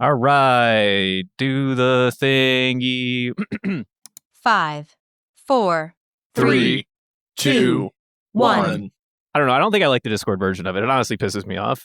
All right. Do the thingy. 5, 4, 3, 2, 1. I don't know. I don't think I like the Discord version of it. It honestly pisses me off.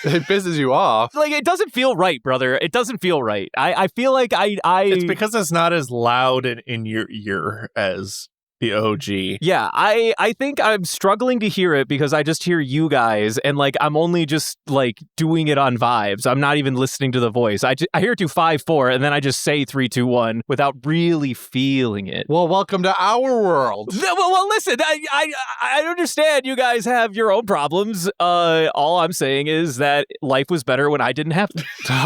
It pisses you off. Like, it doesn't feel right, brother. It doesn't feel right. I feel like I... It's because it's not as loud and in your ear as the OG. Yeah, I think I'm struggling to hear it because I just hear you guys and like I'm only just like doing it on vibes. I'm not even listening to the voice. I hear it do 5, 4 and then I just say 3, 2, 1 without really feeling it. Well, welcome to our world. Well, listen, I understand you guys have your own problems. All I'm saying is that life was better when I didn't have to.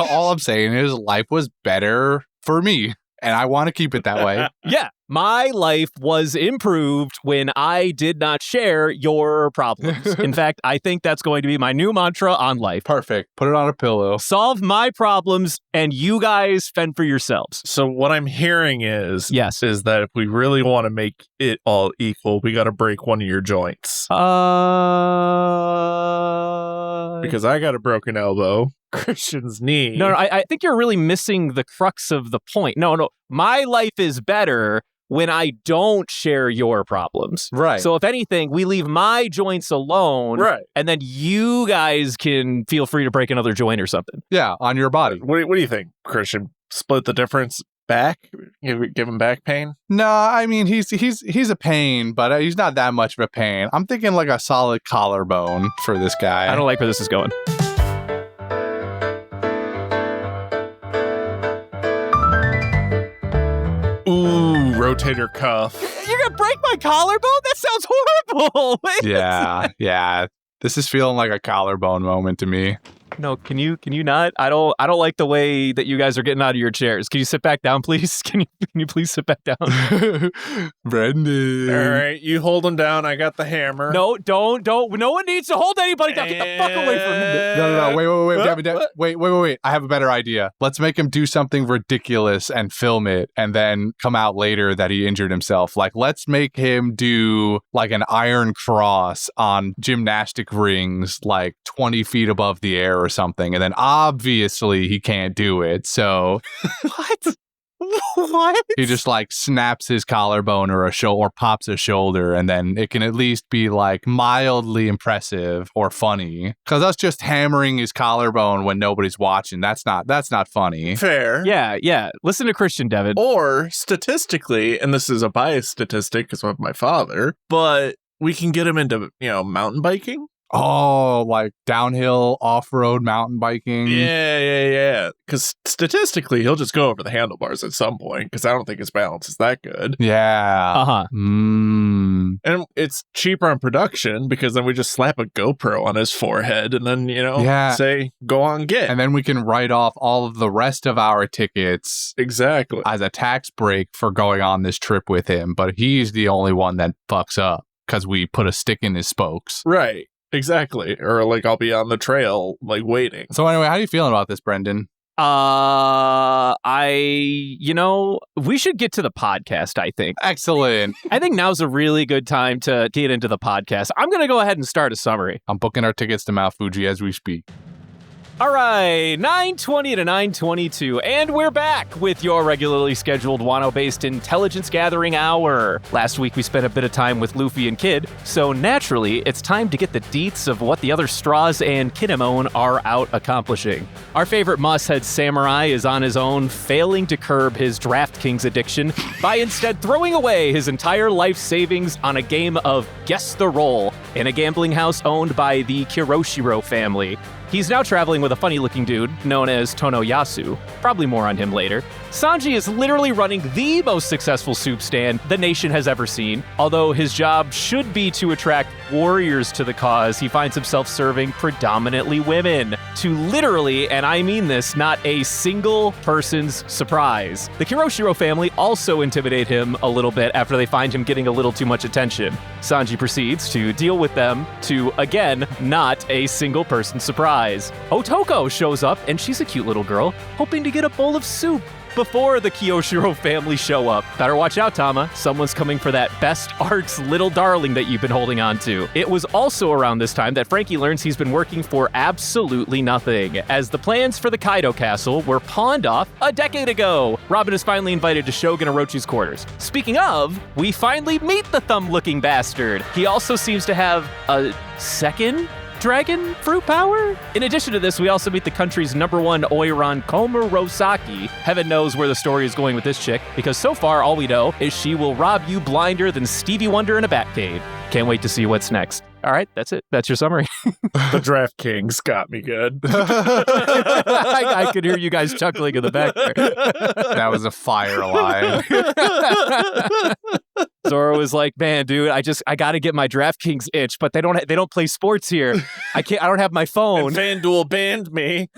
All I'm saying is life was better for me. And I want to keep it that way. Yeah, my life was improved when I did not share your problems. In fact, I think that's going to be my new mantra on life. Perfect. Put it on a pillow. Solve my problems and you guys fend for yourselves. So what I'm hearing is Yes. that if we really want to make it all equal, we got to break one of your joints. Because I got a broken elbow. Christian's knee. No, I think you're really missing the crux of the point. No. My life is better when I don't share your problems. Right. So if anything, we leave my joints alone. Right. And then you guys can feel free to break another joint or something. Yeah, on your body. What do you think, Christian? Split the difference back? Give him back pain? No, I mean, he's a pain, but he's not that much of a pain. I'm thinking like a solid collarbone for this guy. I don't like where this is going. Ooh, rotator cuff. You're going to break my collarbone? That sounds horrible. Wait. Yeah. This is feeling like a collarbone moment to me. No, can you not? I don't like the way that you guys are getting out of your chairs. Can you sit back down, please? Can you please sit back down? Brendan. All right, you hold him down. I got the hammer. No, don't. No one needs to hold anybody down. Get the fuck away from me. No. Wait. Wait. I have a better idea. Let's make him do something ridiculous and film it and then come out later that he injured himself. Like, let's make him do like an iron cross on gymnastic rings, like 20 feet above the air or something. And then obviously he can't do it. So What? he just like snaps his collarbone or pops a shoulder, and then it can at least be like mildly impressive or funny. Because us just hammering his collarbone when nobody's watching, that's not funny. Fair. Yeah. Listen to Christian, Devin. Or statistically, and this is a biased statistic because of my father, but we can get him into, mountain biking. Oh, like downhill off-road mountain biking. Yeah. Because statistically, he'll just go over the handlebars at some point because I don't think his balance is that good. Yeah. Uh-huh. And it's cheaper on production because then we just slap a GoPro on his forehead and then, say, go on, get. And then we can write off all of the rest of our tickets. Exactly. As a tax break for going on this trip with him. But he's the only one that fucks up because we put a stick in his spokes. Right. Exactly. Or like I'll be on the trail, like waiting. So anyway, how are you feeling about this, Brendan? We should get to the podcast, I think. Excellent. I think now's a really good time to get into the podcast. I'm going to go ahead and start a summary. I'm booking our tickets to Mount Fuji as we speak. All right, 9:20 to 9:22, and we're back with your regularly scheduled Wano-based intelligence gathering hour. Last week we spent a bit of time with Luffy and Kid, so naturally it's time to get the deets of what the other Straws and Kinemon are out accomplishing. Our favorite Mosshead Samurai is on his own, failing to curb his DraftKings addiction by instead throwing away his entire life savings on a game of Guess the Roll in a gambling house owned by the Kyoshiro family. He's now traveling with a funny-looking dude known as Tonoyasu. Probably more on him later. Sanji is literally running the most successful soup stand the nation has ever seen. Although his job should be to attract warriors to the cause, he finds himself serving predominantly women. To literally, and I mean this, not a single person's surprise. The Kyoshiro family also intimidate him a little bit after they find him getting a little too much attention. Sanji proceeds to deal with them to, again, not a single person's surprise. Otoko shows up, and she's a cute little girl, hoping to get a bowl of soup. before the Kyoshiro family show up. Better watch out, Tama. Someone's coming for that best arc's little darling that you've been holding on to. It was also around this time that Franky learns he's been working for absolutely nothing, as the plans for the Kaido Castle were pawned off a decade ago. Robin is finally invited to Shogun Orochi's quarters. Speaking of, we finally meet the thumb-looking bastard. He also seems to have a second dragon fruit power? In addition to this, we also meet the country's #1 Oiran, Komurasaki. Heaven knows where the story is going with this chick, because so far all we know is she will rob you blinder than Stevie Wonder in a Batcave. Can't wait to see what's next. All right, that's it. That's your summary. The DraftKings got me good. I could hear you guys chuckling in the back there. That was a fire line. Zoro was like, "Man, dude, I got to get my DraftKings itch, but they don't play sports here. I don't have my phone." And FanDuel banned me.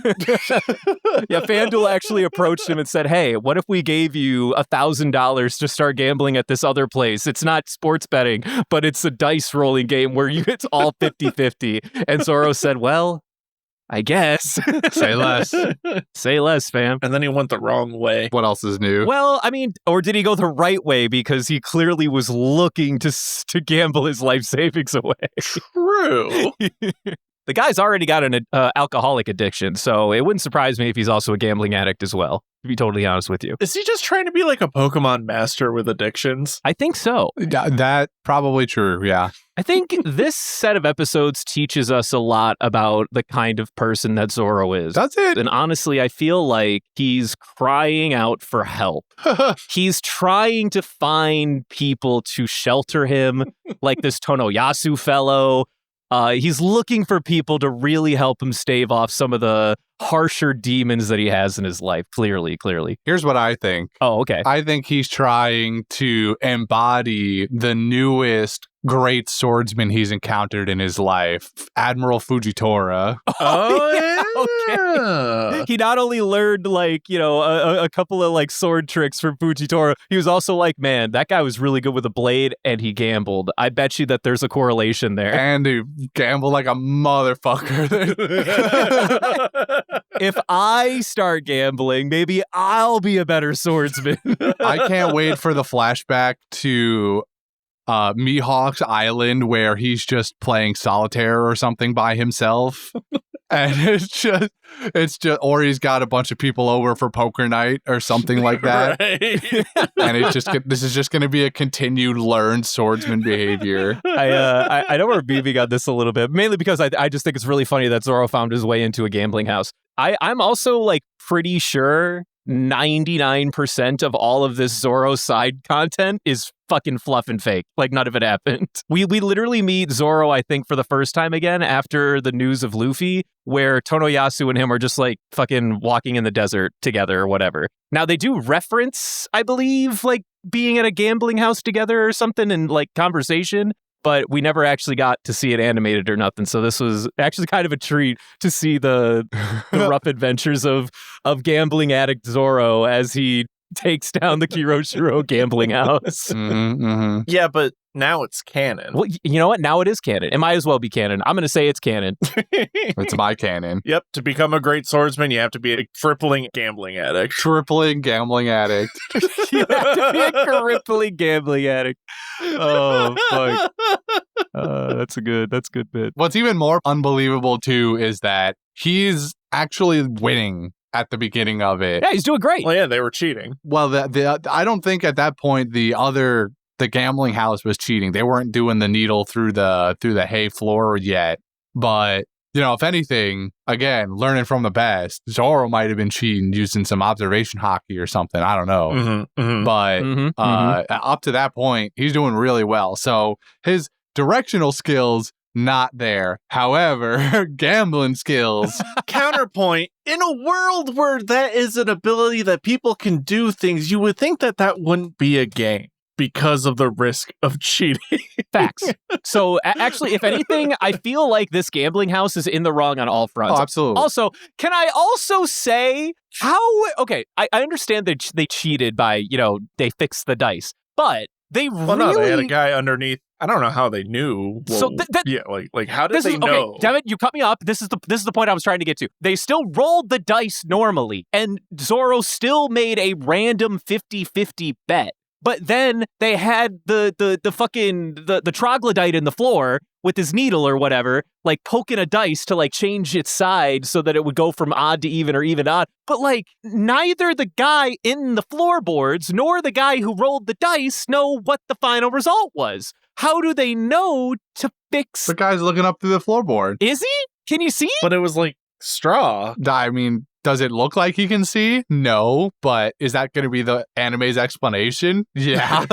Yeah, FanDuel actually approached him and said, "Hey, what if we gave you $1,000 to start gambling at this other place? It's not sports betting, but it's a dice rolling game where it's all 50-50. And Zoro said, "Well, I guess." Say less. Say less, fam. And then he went the wrong way. What else is new? Well, I mean, or did he go the right way because he clearly was looking to gamble his life savings away? True. The guy's already got an alcoholic addiction, so it wouldn't surprise me if he's also a gambling addict as well, to be totally honest with you. Is he just trying to be like a Pokemon master with addictions? I think so. That probably true, yeah. I think this set of episodes teaches us a lot about the kind of person that Zoro is. That's it. And honestly, I feel like he's crying out for help. He's trying to find people to shelter him, like this Tonoyasu fellow. He's looking for people to really help him stave off some of the harsher demons that he has in his life. Clearly. Here's what I think. Oh, okay. I think he's trying to embody the newest great swordsman he's encountered in his life, Admiral Fujitora. Oh, yeah. Okay. He not only learned, like, a couple of, like, sword tricks from Fujitora, he was also like, man, that guy was really good with a blade, and he gambled. I bet you that there's a correlation there. And he gambled like a motherfucker. If I start gambling, maybe I'll be a better swordsman. I can't wait for the flashback to Mihawk's Island, where he's just playing solitaire or something by himself. And it's just, or he's got a bunch of people over for poker night or something like that. Right. And this is just going to be a continued learned swordsman behavior. I know we're beaming on this a little bit, mainly because I just think it's really funny that Zoro found his way into a gambling house. I'm also, like, pretty sure 99% of all of this Zoro side content is fucking fluff and fake. Like, none of it happened. We literally meet Zoro, I think, for the first time again after the news of Luffy, where Tonoyasu and him are just, like, fucking walking in the desert together or whatever. Now, they do reference, I believe, like, being at a gambling house together or something in, like, conversation, but we never actually got to see it animated or nothing. So this was actually kind of a treat to see the rough adventures of gambling addict Zoro as he takes down the Kyoshiro gambling house. Mm-hmm, mm-hmm. Yeah, but now it's canon. Well, you know what? Now it is canon. It might as well be canon. I'm going to say it's canon. It's my canon. Yep. To become a great swordsman, you have to be a crippling gambling addict. Crippling gambling addict. You have to be a crippling gambling addict. Oh, fuck. That's a good bit. What's even more unbelievable, too, is that he's actually winning at the beginning of it. Yeah, he's doing great. Well, yeah, they were cheating. Well, I don't think at that point the gambling house was cheating. They weren't doing the needle through the hay floor yet. But, if anything, again, learning from the best, Zoro might have been cheating using some observation hockey or something. I don't know. Mm-hmm, mm-hmm. But up to that point, he's doing really well. So his directional skills, not there. However, gambling skills. Counterpoint, in a world where that is an ability that people can do things, you would think that wouldn't be a game because of the risk of cheating. Facts. So actually, if anything, I feel like this gambling house is in the wrong on all fronts. Oh, absolutely. Also, can I also say I understand that they cheated by, they fixed the dice, but they Well, really... no, they had a guy underneath. I don't know how they knew. Well, So like how did they know? Okay, Devin, you cut me up. This is the point I was trying to get to. They still rolled the dice normally, and Zoro still made a random 50-50 bet. But then they had the fucking the troglodyte in the floor with his needle or whatever, like poking a dice to like change its side so that it would go from odd to even or even odd. But like neither the guy in the floorboards nor the guy who rolled the dice know what the final result was. How do they know to fix? The guy's looking up through the floorboard. Is he? Can you see? But it was like straw. I mean, does it look like he can see? No, but is that going to be the anime's explanation? Yeah.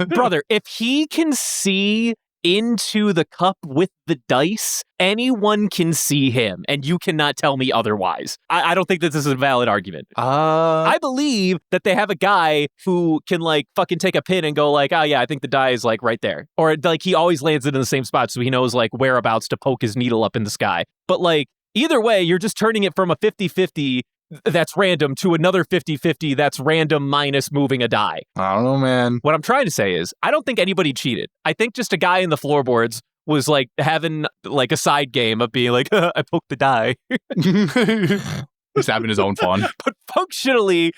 Brother, if he can see into the cup with the dice, anyone can see him, and you cannot tell me otherwise. I don't think that this is a valid argument. I believe that they have a guy who can like fucking take a pin and go like, oh yeah, I think the die is like right there. Or like he always lands it in the same spot so he knows like whereabouts to poke his needle up in the sky. But like either way, you're just turning it from a 50-50 that's random to another 50-50 that's random minus moving a die. I don't know, man. What I'm trying to say is, I don't think anybody cheated. I think just a guy in the floorboards was like having like a side game of being like, I poked the die. He's having his own fun. But functionally,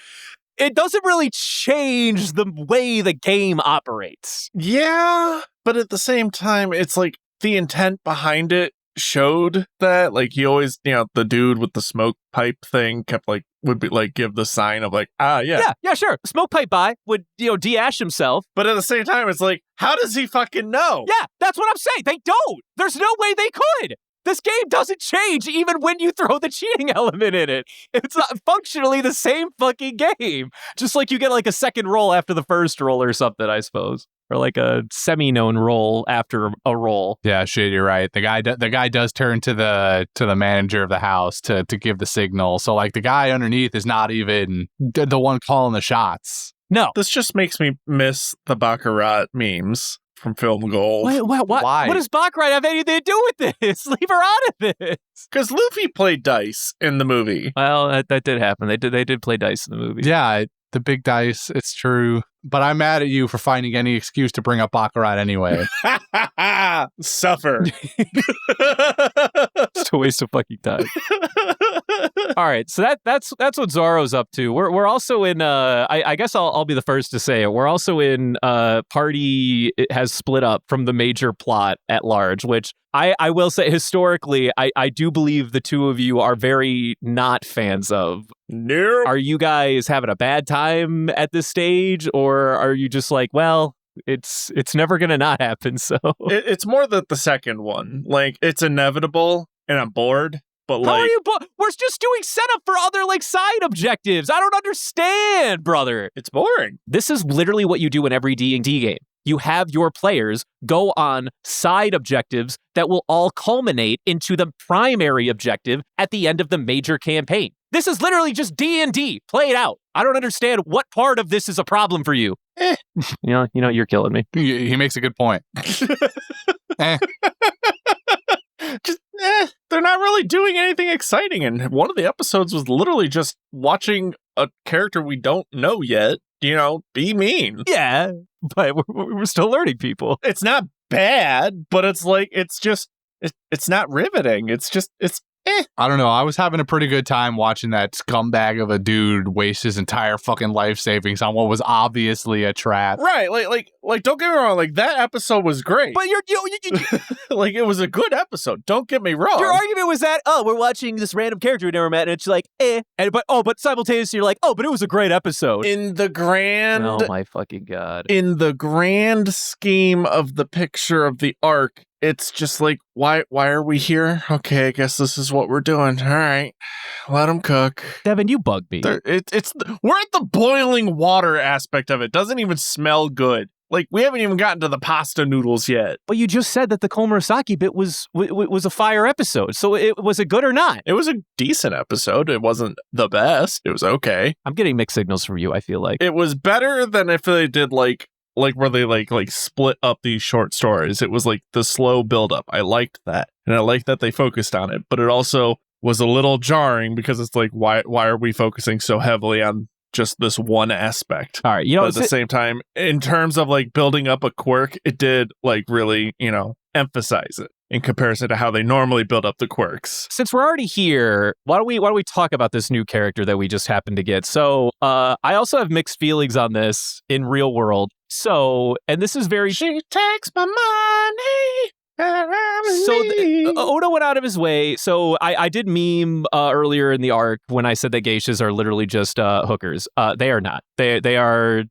it doesn't really change the way the game operates. Yeah, but at the same time, it's like the intent behind it showed that, like, he always, the dude with the smoke pipe thing kept like would be like give the sign of like, yeah, sure, smoke pipe by would de-ash himself, but at the same time it's like, how does he fucking know? Yeah, that's what I'm saying. They don't. There's no way they could. This game doesn't change even when you throw the cheating element in it. It's functionally the same fucking game. Just like you get like a second roll after the first roll or something, I suppose. Or like a semi-known roll after a roll. Yeah, shit, you're right. The guy does turn to the manager of the house to give the signal. So like the guy underneath is not even the one calling the shots. No. This just makes me miss the Baccarat memes from Film Gold. Wait, what? Why? What does Baccarat have anything to do with this? Leave her out of this. Because Luffy played dice in the movie. Well, that did happen. They did play dice in the movie. Yeah, the big dice, it's true. But I'm mad at you for finding any excuse to bring up Baccarat anyway. Suffer. It's a waste of fucking time. All right, so that's what Zoro's up to. We're also in. I guess I'll be the first to say it. We're also in. Party has split up from the major plot at large, which I will say historically, I do believe the two of you are very not fans of. No. Are you guys having a bad time at this stage, or are you just like, well, it's never gonna not happen? So it's more the second one. Like, it's inevitable, and I'm bored. But how like, are you? We're just doing setup for other like side objectives. I don't understand, brother. It's boring. This is literally what you do in every D&D game. You have your players go on side objectives that will all culminate into the primary objective at the end of the major campaign. This is literally just D&D. Play it out. I don't understand what part of this is a problem for you. You're killing me. He makes a good point. They're not really doing anything exciting. And one of the episodes was literally just watching a character we don't know yet, be mean. Yeah, but we're still learning people. It's not bad, but it's like, it's not riveting. It's I don't know. I was having a pretty good time watching that scumbag of a dude waste his entire fucking life savings on what was obviously a trap. Right. Like, don't get me wrong. Like, that episode was great. But you like, it was a good episode. Don't get me wrong. Your argument was that, we're watching this random character we never met, and it's like, but simultaneously you're like, but it was a great episode. In the grand... Oh my fucking God. In the grand scheme of the picture of the arc, it's just like, why are we here? Okay, I guess this is what we're doing. All right, let them cook. Devin, you bug me. We're at the boiling water aspect of it. Doesn't even smell good. Like, we haven't even gotten to the pasta noodles yet. But you just said that the Komurasaki bit was a fire episode. So was it good or not? It was a decent episode. It wasn't the best. It was okay. I'm getting mixed signals from you, I feel like. It was better than if they did like where they like split up these short stories. It was like the slow buildup. I liked that. And I liked that they focused on it. But it also was a little jarring because it's like, why are we focusing so heavily on just this one aspect. All right, But at the same time, in terms of like building up a quirk, it did like really, emphasize it in comparison to how they normally build up the quirks. Since we're already here, why don't we talk about this new character that we just happened to get? So, I also have mixed feelings on this in real world. So, and this is very... She takes my money. So Oda went out of his way. So I did meme earlier in the arc when I said that geishas are literally just hookers. They are not. They are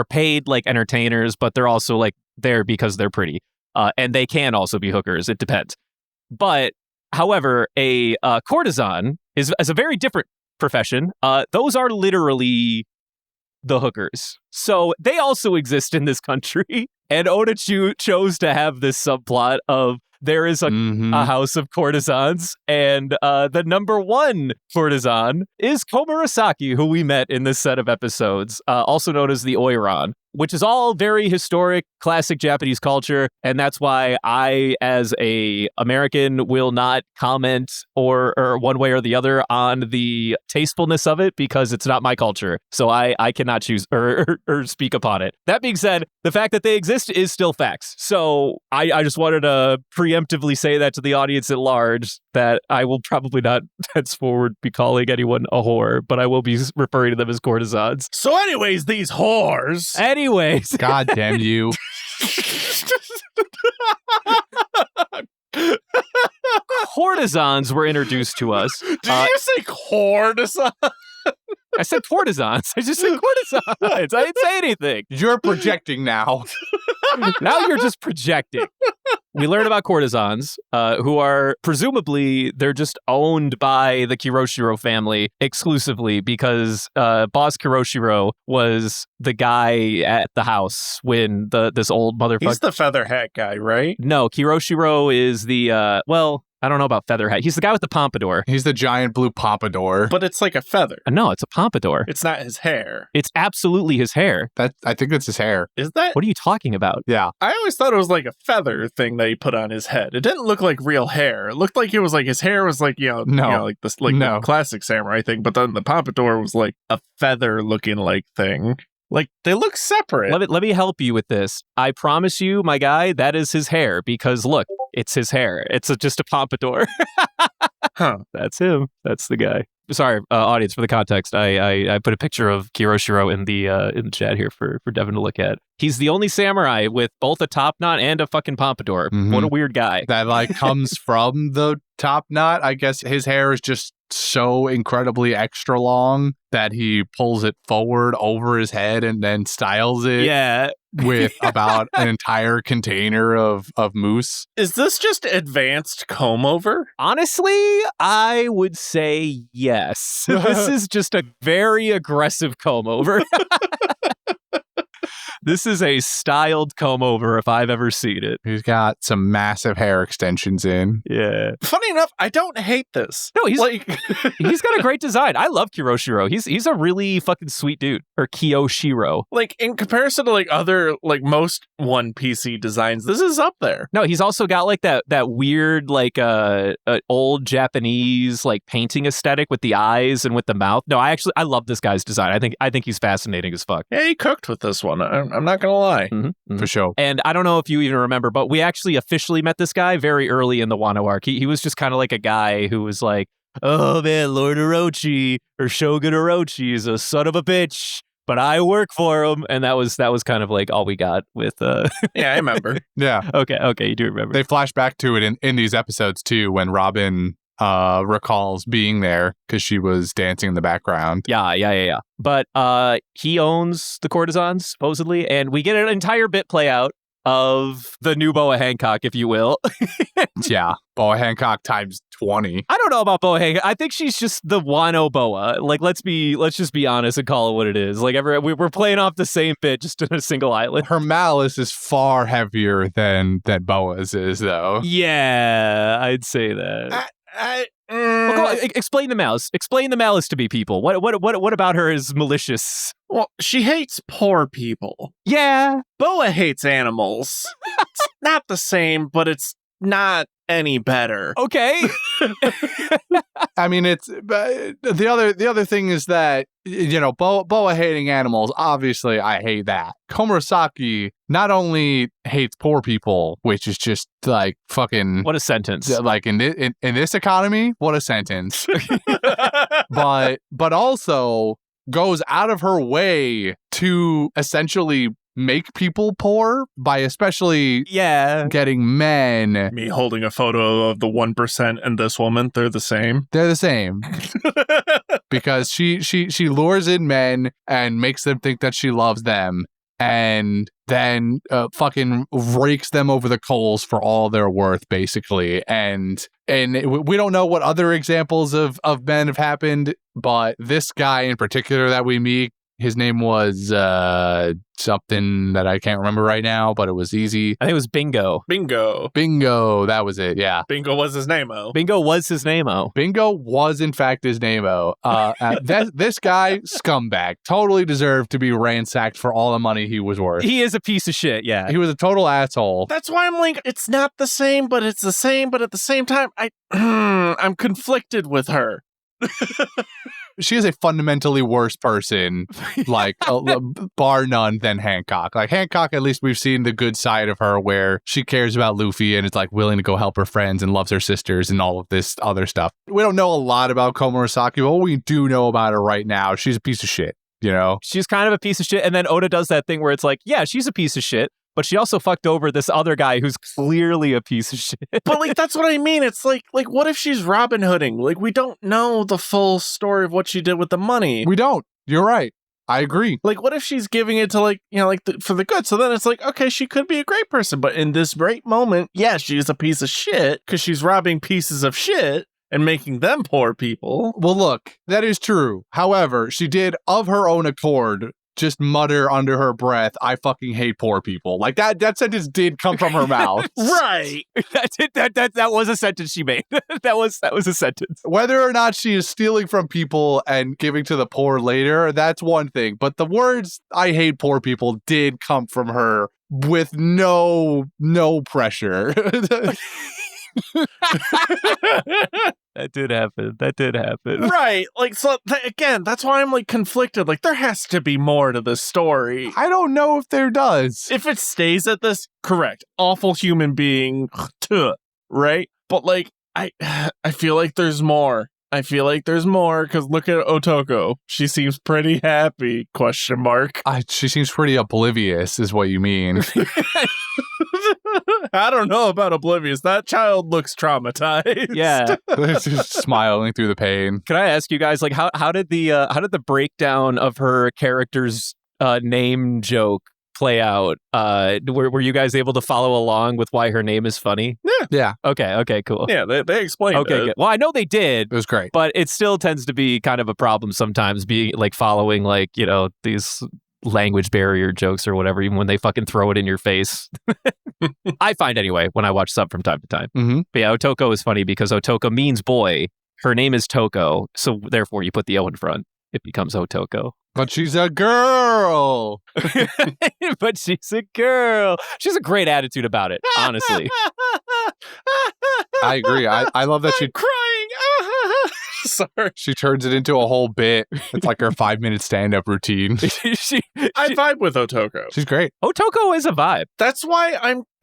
paid like entertainers, but they're also like there because they're pretty. And they can also be hookers. It depends. But however, a courtesan is a very different profession. Those are literally the hookers. So they also exist in this country. And Oda chose to have this subplot of there is a house of courtesans, and the number one courtesan is Komurasaki, who we met in this set of episodes, also known as the Oiran, which is all very historic, classic Japanese culture, and that's why I, as a American, will not comment or one way or the other on the tastefulness of it because it's not my culture, so I cannot choose or speak upon it. That being said, the fact that they exist is still facts, so I just wanted to preemptively say that to the audience at large, that I will probably not henceforward be calling anyone a whore, but I will be referring to them as courtesans. So anyways, these whores. Anyways. God damn you. Courtesans were introduced to us. Did you say courtesan? I said courtesans. I just said courtesans. I didn't say anything. You're projecting now. Now you're just projecting. We learn about courtesans, who are presumably, they're just owned by the Kyoshiro family exclusively because Boss Kyoshiro was the guy at the house when this old motherfucker... He's the feather hat guy, right? No, Kyoshiro is the, I don't know about Featherhead. He's the guy with the pompadour. He's the giant blue pompadour. But it's like a feather. No, it's a pompadour. It's not his hair. It's absolutely his hair. I think that's his hair. Is that? What are you talking about? Yeah. I always thought it was like a feather thing that he put on his head. It didn't look like real hair. It looked like it was like his hair was like, like this, like the classic samurai thing. But then the pompadour was like a feather looking like thing. Like, they look separate. Let me help you with this. I promise you, my guy, that is his hair. Because look, it's his hair. It's just a pompadour. Huh. That's him. That's the guy. Sorry, audience, for the context, I put a picture of Kyoshiro in the chat here for Devin to look at. He's the only samurai with both a top knot and a fucking pompadour. Mm-hmm. What a weird guy. That like comes from the top knot. I guess his hair is just so incredibly extra long that he pulls it forward over his head and then styles it. Yeah. With about an entire container of mousse. Is this just advanced comb over? Honestly, I would say yes. This is just a very aggressive comb over. This is a styled comb over if I've ever seen it. He's got some massive hair extensions in. Yeah. Funny enough, I don't hate this. No, he's like he's got a great design. I love Kyoshiro. He's a really fucking sweet dude. Or Kyoshiro. Like in comparison to like other like most One PC designs, this is up there. No, he's also got like that weird like old Japanese like painting aesthetic with the eyes and with the mouth. No, I love this guy's design. I think he's fascinating as fuck. Yeah, he cooked with this one. I'm not gonna lie. Mm-hmm, mm-hmm. For sure. And I don't know if you even remember, but we actually officially met this guy very early in the Wano arc. He was just kind of like a guy who was like, oh man, Lord Orochi or Shogun Orochi is a son of a bitch, but I work for him. And that was kind of like all we got with Yeah, I remember. Yeah. Okay, you do remember. They flash back to it in these episodes too, when Robin recalls being there because she was dancing in the background. Yeah. But he owns the courtesans, supposedly, and we get an entire bit play out of the new Boa Hancock, if you will. Yeah, Boa Hancock times 20. I don't know about Boa Hancock. I think she's just the Wano Boa. Like, let's just be honest and call it what it is. Like, we're playing off the same bit, just in a single island. Her malice is far heavier than Boa's is, though. Yeah, I'd say that. Well, go on, explain the malice. Explain the malice to me, people. What about her is malicious? Well, she hates poor people. Yeah. Boa hates animals. It's not the same, but it's not any better. Okay. I mean, it's the other thing is that, you know, Boa hating animals. Obviously, I hate that. Komurasaki not only hates poor people, which is just like fucking What a sentence. like in this economy, what a sentence. but also goes out of her way to essentially make people poor by especially getting men. Me holding a photo of the 1% and this woman, they're the same. They're the same. Because she lures in men and makes them think that she loves them, and then fucking rakes them over the coals for all they're worth, basically. And we don't know what other examples of men have happened, but this guy in particular that we meet, his name was something that I can't remember right now, but it was easy. I think it was Bingo. Bingo, that was it, yeah. Bingo was his name-o. Bingo was his name-o. Bingo was, in fact, his name-o. This guy, scumbag, totally deserved to be ransacked for all the money he was worth. He is a piece of shit, yeah. He was a total asshole. That's why I'm like, it's not the same, but it's the same, but at the same time, I'm conflicted with her. She is a fundamentally worse person, like, bar none, than Hancock. Like, Hancock, at least we've seen the good side of her, where she cares about Luffy and is, like, willing to go help her friends and loves her sisters and all of this other stuff. We don't know a lot about Komurasaki, but what we do know about her right now, she's a piece of shit, you know? She's kind of a piece of shit, and then Oda does that thing where it's like, yeah, she's a piece of shit, but she also fucked over this other guy who's clearly a piece of shit. But, like, that's what I mean. It's like, what if she's Robin Hooding? Like, we don't know the full story of what she did with the money. We don't. You're right. I agree. Like, what if she's giving it to, like, you know, like, for the good? So then it's like, okay, she could be a great person, but in this great moment, yeah, she's a piece of shit because she's robbing pieces of shit and making them poor people. Well, look, that is true. However, she did, of her own accord, just mutter under her breath, I fucking hate poor people. Like, that sentence did come from her mouth. Right. That was a sentence she made. that was a sentence. Whether or not she is stealing from people and giving to the poor later, that's one thing. But the words, I hate poor people, did come from her with no pressure. That did happen. Right. Like, so again, that's why I'm like conflicted. Like, there has to be more to this story. I don't know if there does. If it stays at this, correct. Awful human being, right? But like, I feel like there's more. Because look at Otoko. She seems pretty happy, ? She seems pretty oblivious, is what you mean. I don't know about oblivious. That child looks traumatized. Yeah. Just smiling through the pain. Can I ask you guys, like, how did the breakdown of her character's name joke play out? Were you guys able to follow along with why her name is funny? Yeah. Okay, cool. Yeah, they explained Okay, it. good. Well, I know they did. It was great. But it still tends to be kind of a problem sometimes, being like following, like, you know, these language barrier jokes or whatever, even when they fucking throw it in your face. I find anyway, when I watch sub from time to time. Mm-hmm. But yeah, Otoko is funny because Otoko means boy. Her name is Toko, so therefore you put the O in front. It becomes Otoko. But she's a girl. But she's a girl. She has a great attitude about it, honestly. I agree. I love that I'm crying. Sorry. she turns it into a whole bit. It's like her 5-minute stand-up routine. I vibe with Otoko. She's great. Otoko is a vibe. That's why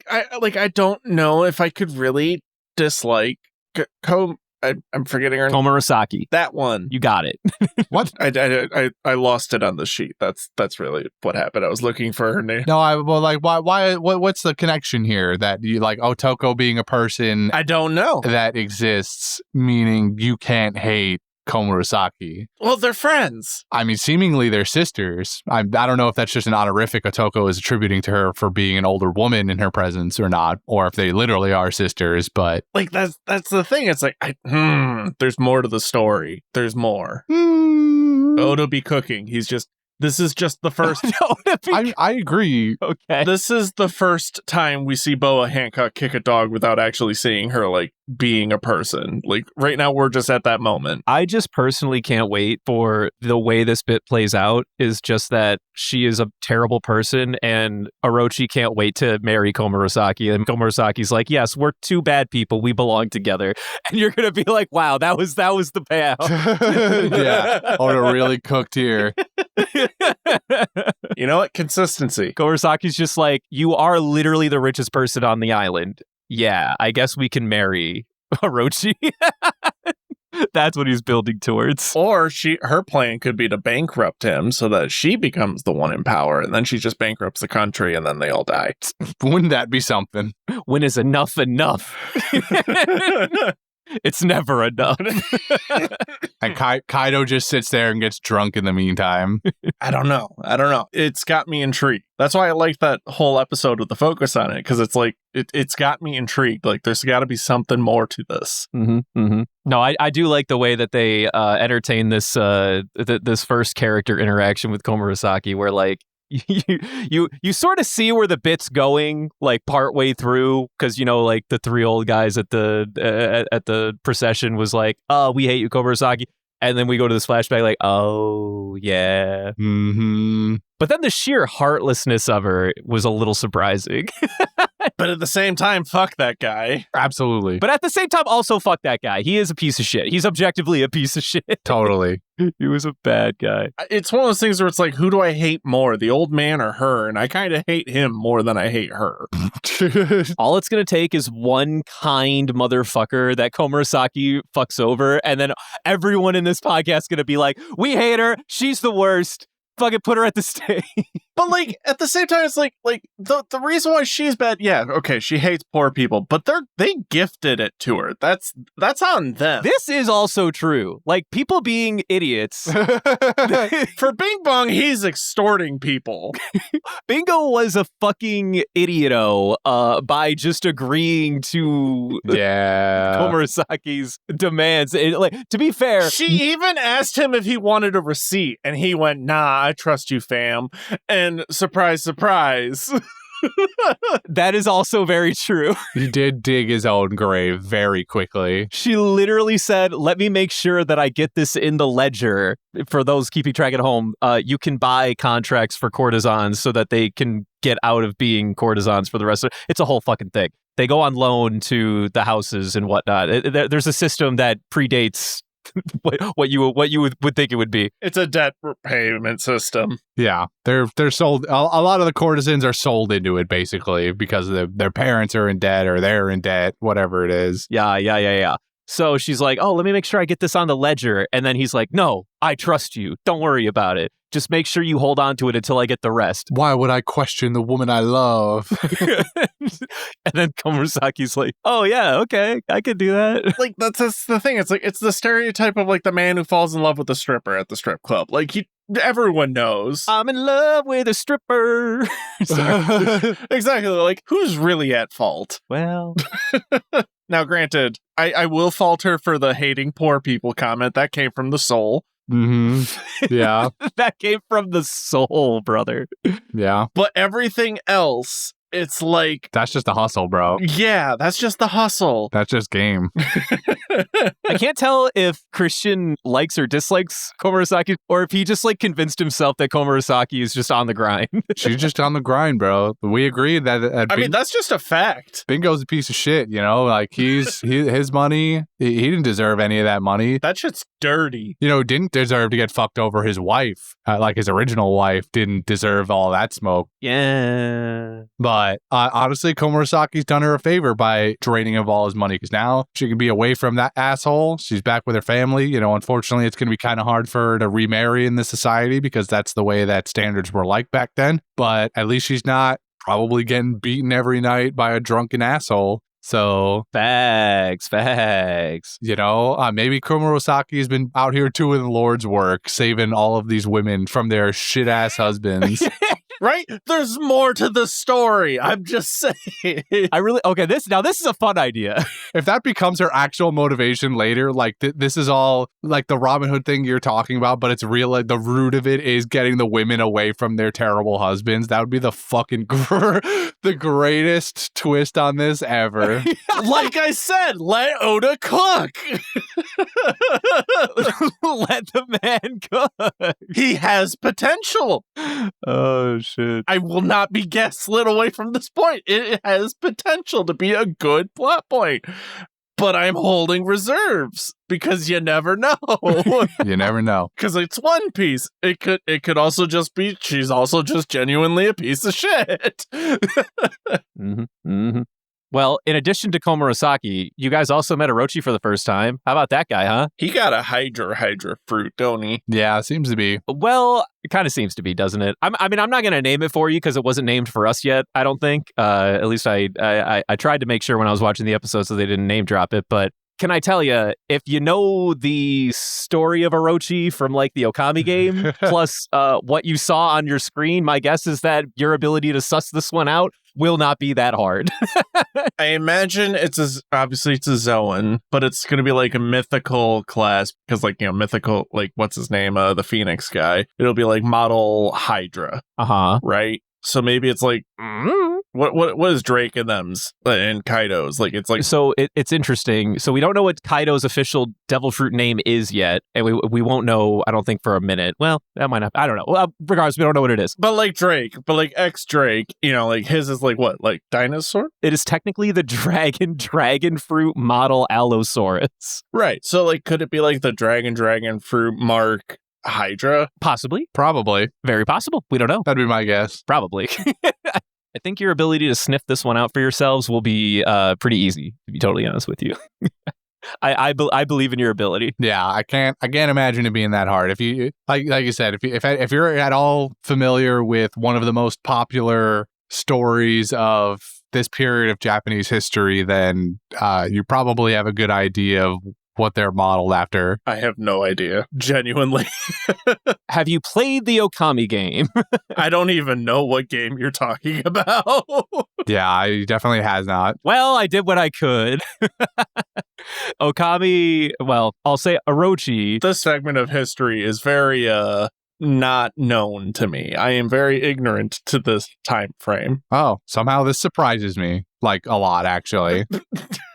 I don't know if I could really dislike I'm forgetting her name. Komurasaki. That one. You got it. What? I lost it on the sheet. That's really what happened. I was looking for her name. No, what's the connection here that you like Otoko being a person I don't know. that exists, meaning you can't hate Komurasaki? Well, they're friends. I mean, seemingly they're sisters. I don't know if that's just an honorific Otoko is attributing to her for being an older woman in her presence or not, or if they literally are sisters, but Like, that's the thing. It's like, there's more to the story. There's more. Oda be cooking. He's just This is just the first. I agree. Okay. This is the first time we see Boa Hancock kick a dog without actually seeing her, like, being a person. Like, right now, we're just at that moment. I just personally can't wait for the way this bit plays out, is just that she is a terrible person and Orochi can't wait to marry Komurasaki. And Komurasaki's like, yes, we're two bad people. We belong together. And you're going to be like, wow, that was the payout. Yeah. Oda really cooked here. You know what? Consistency. Komurasaki's just like, you are literally the richest person on the island. Yeah, I guess we can marry Orochi. That's what he's building towards. Or her plan could be to bankrupt him so that she becomes the one in power, and then she just bankrupts the country, and then they all die. Wouldn't that be something? When is enough enough? It's never enough. And Kaido just sits there and gets drunk in the meantime. I don't know. It's got me intrigued. That's why I like that whole episode with the focus on it, because it's like, it's got me intrigued. Like, there's got to be something more to this. Mm-hmm, mm-hmm. No, I do like the way that they entertain this this first character interaction with Komurasaki, where, like, you sort of see where the bit's going, like, partway through, because, you know, like, the three old guys at the procession was like, oh, we hate you, Komurasaki, and then we go to this flashback like, oh yeah. Mm-hmm. But then the sheer heartlessness of her was a little surprising. But at the same time, fuck that guy. Absolutely. But at the same time, also fuck that guy. He is a piece of shit. He's objectively a piece of shit. Totally. He was a bad guy. It's one of those things where it's like, who do I hate more, the old man or her? And I kind of hate him more than I hate her. All it's going to take is one kind motherfucker that Komurasaki fucks over, and then everyone in this podcast is going to be like, we hate her. She's the worst. Fucking put her at the stake. But, like, at the same time, it's like the reason why she's bad, yeah, okay, she hates poor people, but they gifted it to her. That's on them. This is also true. Like, people being idiots. For Bing Bong, he's extorting people. Bingo was a fucking idioto by just agreeing to Komurasaki's demands. To be fair, she even asked him if he wanted a receipt, and he went, nah, I trust you, fam. And surprise, surprise. That is also very true. He did dig his own grave very quickly. She literally said, let me make sure that I get this in the ledger. For those keeping track at home, you can buy contracts for courtesans so that they can get out of being courtesans for the rest of it. It's a whole fucking thing. They go on loan to the houses and whatnot. There's a system that predates what you would think it would be. It's a debt repayment system. Yeah, they're sold. A lot of the courtesans are sold into it basically because their parents are in debt or they're in debt, whatever it is. Yeah. So she's like, oh, let me make sure I get this on the ledger. And then he's like, no, I trust you. Don't worry about it. Just make sure you hold on to it until I get the rest. Why would I question the woman I love? And then Komurasaki's like, oh, yeah, okay, I could do that. Like, that's the thing. It's like, it's the stereotype of, like, the man who falls in love with the stripper at the strip club. Like, everyone knows. I'm in love with a stripper. Exactly. Like, who's really at fault? Well... Now, granted, I will fault her for the hating poor people comment. That came from the soul. Mm-hmm. Yeah. That came from the soul, brother. Yeah. But everything else, it's like... That's just a hustle, bro. Yeah, that's just the hustle. That's just game. I can't tell if Christian likes or dislikes Komurasaki, or if he just, like, convinced himself that Komurasaki is just on the grind. She's just on the grind, bro. We agree that... I mean, that's just a fact. Bingo's a piece of shit, you know? Like, his money, he didn't deserve any of that money. That shit's dirty. You know, didn't deserve to get fucked over his wife. Like, his original wife didn't deserve all that smoke. Yeah. But honestly, Komurasaki's done her a favor by draining of all his money, because now she can be away from that asshole. She's back with her family. You know, unfortunately, it's going to be kind of hard for her to remarry in this society because that's the way that standards were like back then. But at least she's not probably getting beaten every night by a drunken asshole. So Facts. You know, maybe Komurasaki has been out here doing the Lord's work, saving all of these women from their shit ass husbands. Right? There's more to the story. I'm just saying. This is a fun idea. If that becomes her actual motivation later, like this is all like the Robin Hood thing you're talking about, but it's real. Like the root of it is getting the women away from their terrible husbands. That would be the fucking the greatest twist on this ever. Like I said, let Oda cook. Let the man cook. He has potential. Oh shit. I will not be gaslit away from this point. It has potential to be a good plot point. But I'm holding reserves because you never know. You never know. Because it's One Piece. It could also just be she's also just genuinely a piece of shit. Mm-hmm. Mm-hmm. Well, in addition to Komurasaki, you guys also met Orochi for the first time. How about that guy, huh? He got a Hydra fruit, don't he? Yeah, it seems to be. Well, it kind of seems to be, doesn't it? I'm not going to name it for you because it wasn't named for us yet, I don't think. At least I tried to make sure when I was watching the episode so they didn't name drop it. But can I tell you, if you know the story of Orochi from like the Okami game, plus what you saw on your screen, my guess is that your ability to suss this one out will not be that hard. I imagine obviously it's a Zoan, but it's going to be like a mythical class because mythical, like what's his name? The Phoenix guy. It'll be like model Hydra. Uh-huh. Right? So maybe it's like, what is Drake and them's and Kaido's? Like, it's like. So it's interesting. So we don't know what Kaido's official devil fruit name is yet. And we won't know, I don't think, for a minute. Well, that might not. I don't know. Well, regardless, we don't know what it is. But like Drake, ex-Drake, like his is like what? Like dinosaur? It is technically the dragon fruit model Allosaurus. Right. So like, could it be like the dragon fruit mark Hydra? Possibly. Probably. Very possible. We don't know. That'd be my guess. Probably. I think your ability to sniff this one out for yourselves will be pretty easy, to be totally honest with you. I believe in your ability. Yeah, I can't imagine it being that hard. If you like you said, if you're at all familiar with one of the most popular stories of this period of Japanese history, then you probably have a good idea of what they're modeled after. I have no idea. Genuinely. Have you played the Okami game? I don't even know what game you're talking about. Yeah, I definitely has not. Well, I did what I could. Okami, well, I'll say Orochi. This segment of history is very not known to me. I am very ignorant to this time frame. Oh, somehow this surprises me. Like a lot, actually.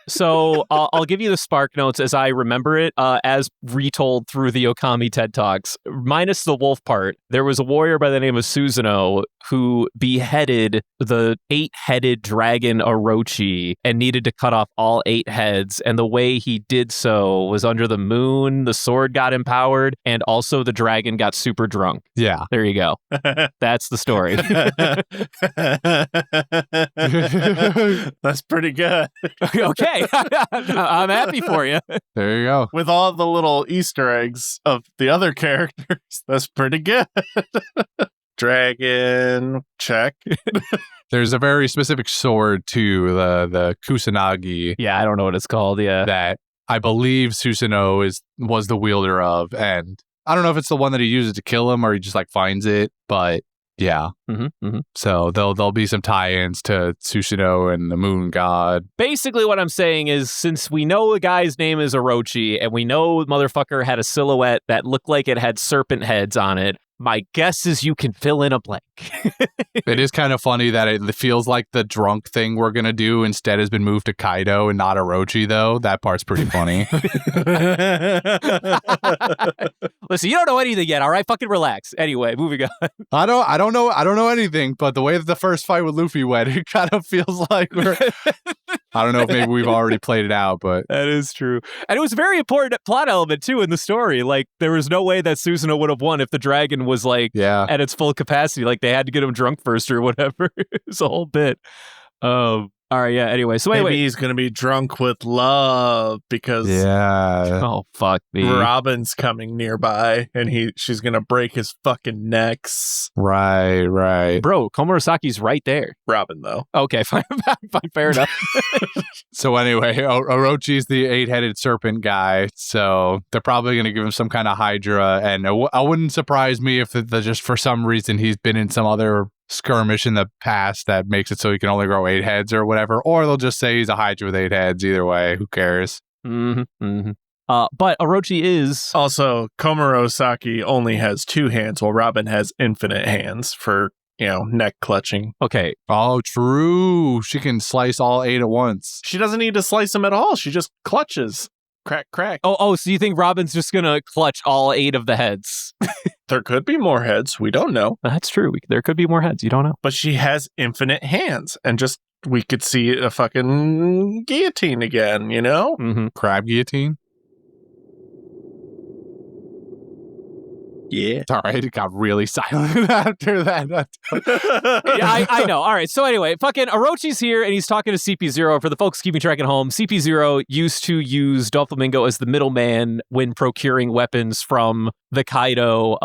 So I'll give you the spark notes as I remember it, as retold through the Okami TED Talks. Minus the wolf part, there was a warrior by the name of Susanoo who beheaded the 8-headed dragon Orochi and needed to cut off all 8 heads. And the way he did so was under the moon, the sword got empowered, and also the dragon got super drunk. Yeah. There you go. That's the story. That's pretty good. Okay. I'm happy for you. There you go. With all the little Easter eggs of the other characters, that's pretty good. Dragon, check. There's a very specific sword to the Kusanagi. Yeah, I don't know what it's called. Yeah. That I believe Susanoo was the wielder of. And I don't know if it's the one that he uses to kill him or he just like finds it, but yeah. Mm-hmm, mm-hmm. So there'll be some tie-ins to Susanoo and the moon god. Basically what I'm saying is, since we know a guy's name is Orochi and we know motherfucker had a silhouette that looked like it had serpent heads on it, my guess is you can fill in a blank. It is kind of funny that it feels like the drunk thing we're going to do instead has been moved to Kaido and not Orochi, though. That part's pretty funny. Listen, you don't know anything yet, all right? Fucking relax. Anyway, moving on. I don't know anything, but the way that the first fight with Luffy went, it kind of feels like we're... I don't know if maybe we've already played it out, but... That is true. And it was a very important plot element, too, in the story. Like, there was no way that Susanoo would have won if the dragon was, like, at its full capacity. Like, they had to get him drunk first or whatever. It was a whole bit. All right, yeah, anyway. So maybe he's going to be drunk with love because oh, fuck me. Robin's coming nearby and she's going to break his fucking necks. Right. Bro, Komurasaki's right there. Robin, though. Okay, fine, fair enough. So anyway, Orochi's the 8-headed serpent guy, so they're probably going to give him some kind of Hydra, and I wouldn't surprise me if just for some reason he's been in some other skirmish in the past that makes it so he can only grow 8 heads or whatever, or they'll just say he's a Hydra with 8 heads. Either way, who cares? But Orochi is Also, Komurasaki only has 2 hands, while Robin has infinite hands for, neck clutching. okay. Oh, true. She can slice all 8 at once. She doesn't need to slice them at all. She just clutches. Crack, crack. Oh, so you think Robin's just gonna clutch all 8 of the heads? There could be more heads. We don't know. That's true. There could be more heads. You don't know. But she has infinite hands, and just we could see a fucking guillotine again, Crab guillotine? Yeah. All right, it got really silent after that. Yeah, I know. All right. So anyway, fucking Orochi's here and he's talking to CP0. For the folks keeping track at home, CP0 used to use Doflamingo as the middleman when procuring weapons from the Kaido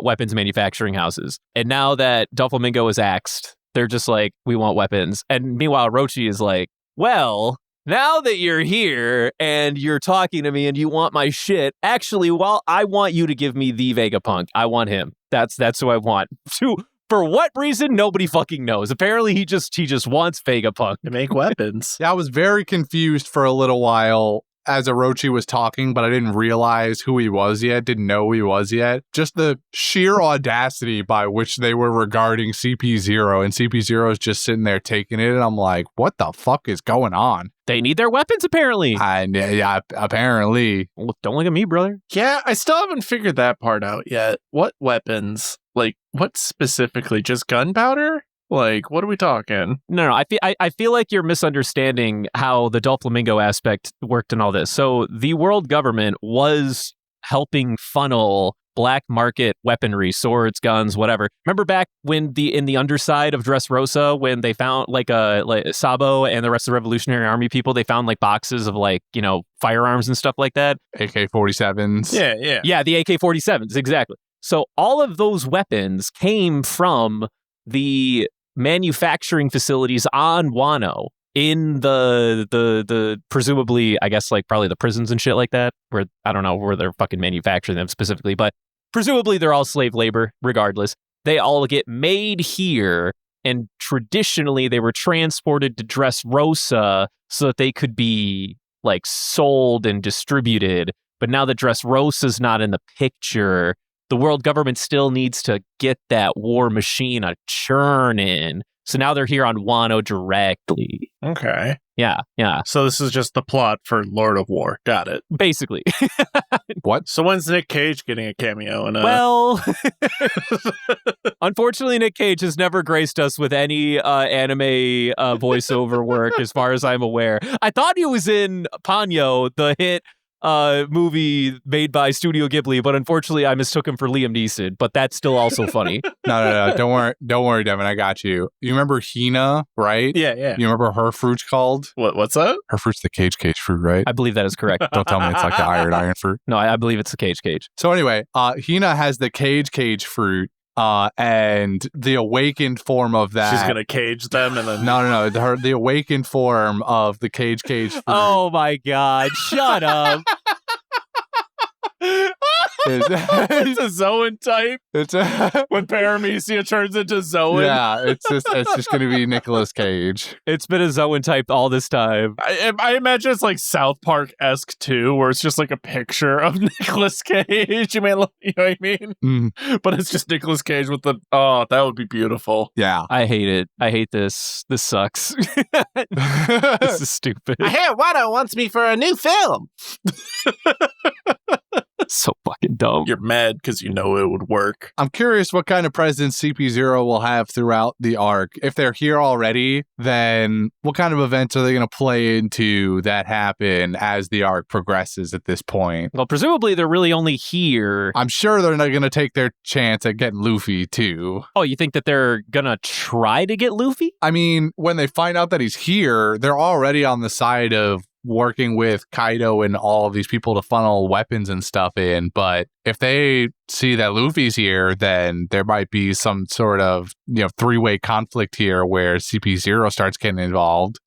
weapons manufacturing houses. And now that Doflamingo is axed, they're just like, we want weapons. And meanwhile, Orochi is like, well, now that you're here and you're talking to me and you want my shit, actually, well, I want you to give me the Vegapunk. I want him. That's who I want. For what reason? Nobody fucking knows. Apparently, he just wants Vegapunk To make weapons. Yeah, I was very confused for a little while as Orochi was talking, but I didn't realize who he was yet, didn't know who he was yet. Just the sheer audacity by which they were regarding CP0, and CP0 is just sitting there taking it, and I'm like, what the fuck is going on? They need their weapons, apparently. Yeah, apparently. Well, don't look at me, brother. Yeah, I still haven't figured that part out yet. What weapons? Like, what specifically? Just gunpowder? Like, what are we talking? No. I feel like you're misunderstanding how the Doflamingo aspect worked in all this. So the world government was helping funnel black market weaponry, swords, guns, whatever. Remember back when in the underside of Dressrosa, when they found like Sabo and the rest of the Revolutionary Army people, they found like boxes of firearms and stuff like that. AK-47s. Yeah. Yeah, the AK-47s, exactly. So all of those weapons came from the manufacturing facilities on Wano in the presumably, I guess, probably the prisons and shit like that, where I don't know where they're fucking manufacturing them specifically, but presumably they're all slave labor regardless. They all get made here, and traditionally they were transported to Dressrosa so that they could be sold and distributed. But now that Dressrosa's not in the picture, the world government still needs to get that war machine a churning. So now they're here on Wano directly. Okay. Yeah. So this is just the plot for Lord of War. Got it. Basically. What? So when's Nick Cage getting a cameo? Well, unfortunately, Nick Cage has never graced us with any anime voiceover work, as far as I'm aware. I thought he was in Ponyo, the hit movie made by Studio Ghibli, but unfortunately I mistook him for Liam Neeson, but that's still also funny. No. Don't worry, Devin. I got you. You remember Hina, right? Yeah. You remember her fruit's called? What's that? Her fruit's the cage fruit, right? I believe that is correct. Don't tell me it's like the iron fruit. No, I believe it's the cage. So anyway, Hina has the cage fruit, and the awakened form of that. She's gonna cage them and then No. The awakened form of the cage fruit. Oh my god! Shut up. it's a Zoan type. It's a When Paramecia turns into Zoan. yeah. It's just going to be Nicolas Cage. It's been a Zoan type all this time. I imagine it's like South Park-esque too, where it's just like a picture of Nicolas Cage. You know what I mean? Mm. But it's just Nicolas Cage with that would be beautiful. Yeah. I hate it. I hate this. This sucks. This is stupid. I hear Wano wants me for a new film. So fucking dumb. You're mad because you know it would work. I'm curious what kind of presence CP0 will have throughout the arc. If they're here already, then what kind of events are they going to play into that happen as the arc progresses at this point? Well, presumably they're really only here. I'm sure they're not going to take their chance at getting Luffy, too. Oh, you think that they're gonna try to get Luffy? I mean, when they find out that he's here, they're already on the side of working with Kaido and all of these people to funnel weapons and stuff in. But if they see that Luffy's here, then there might be some sort of, three-way conflict here where CP0 starts getting involved.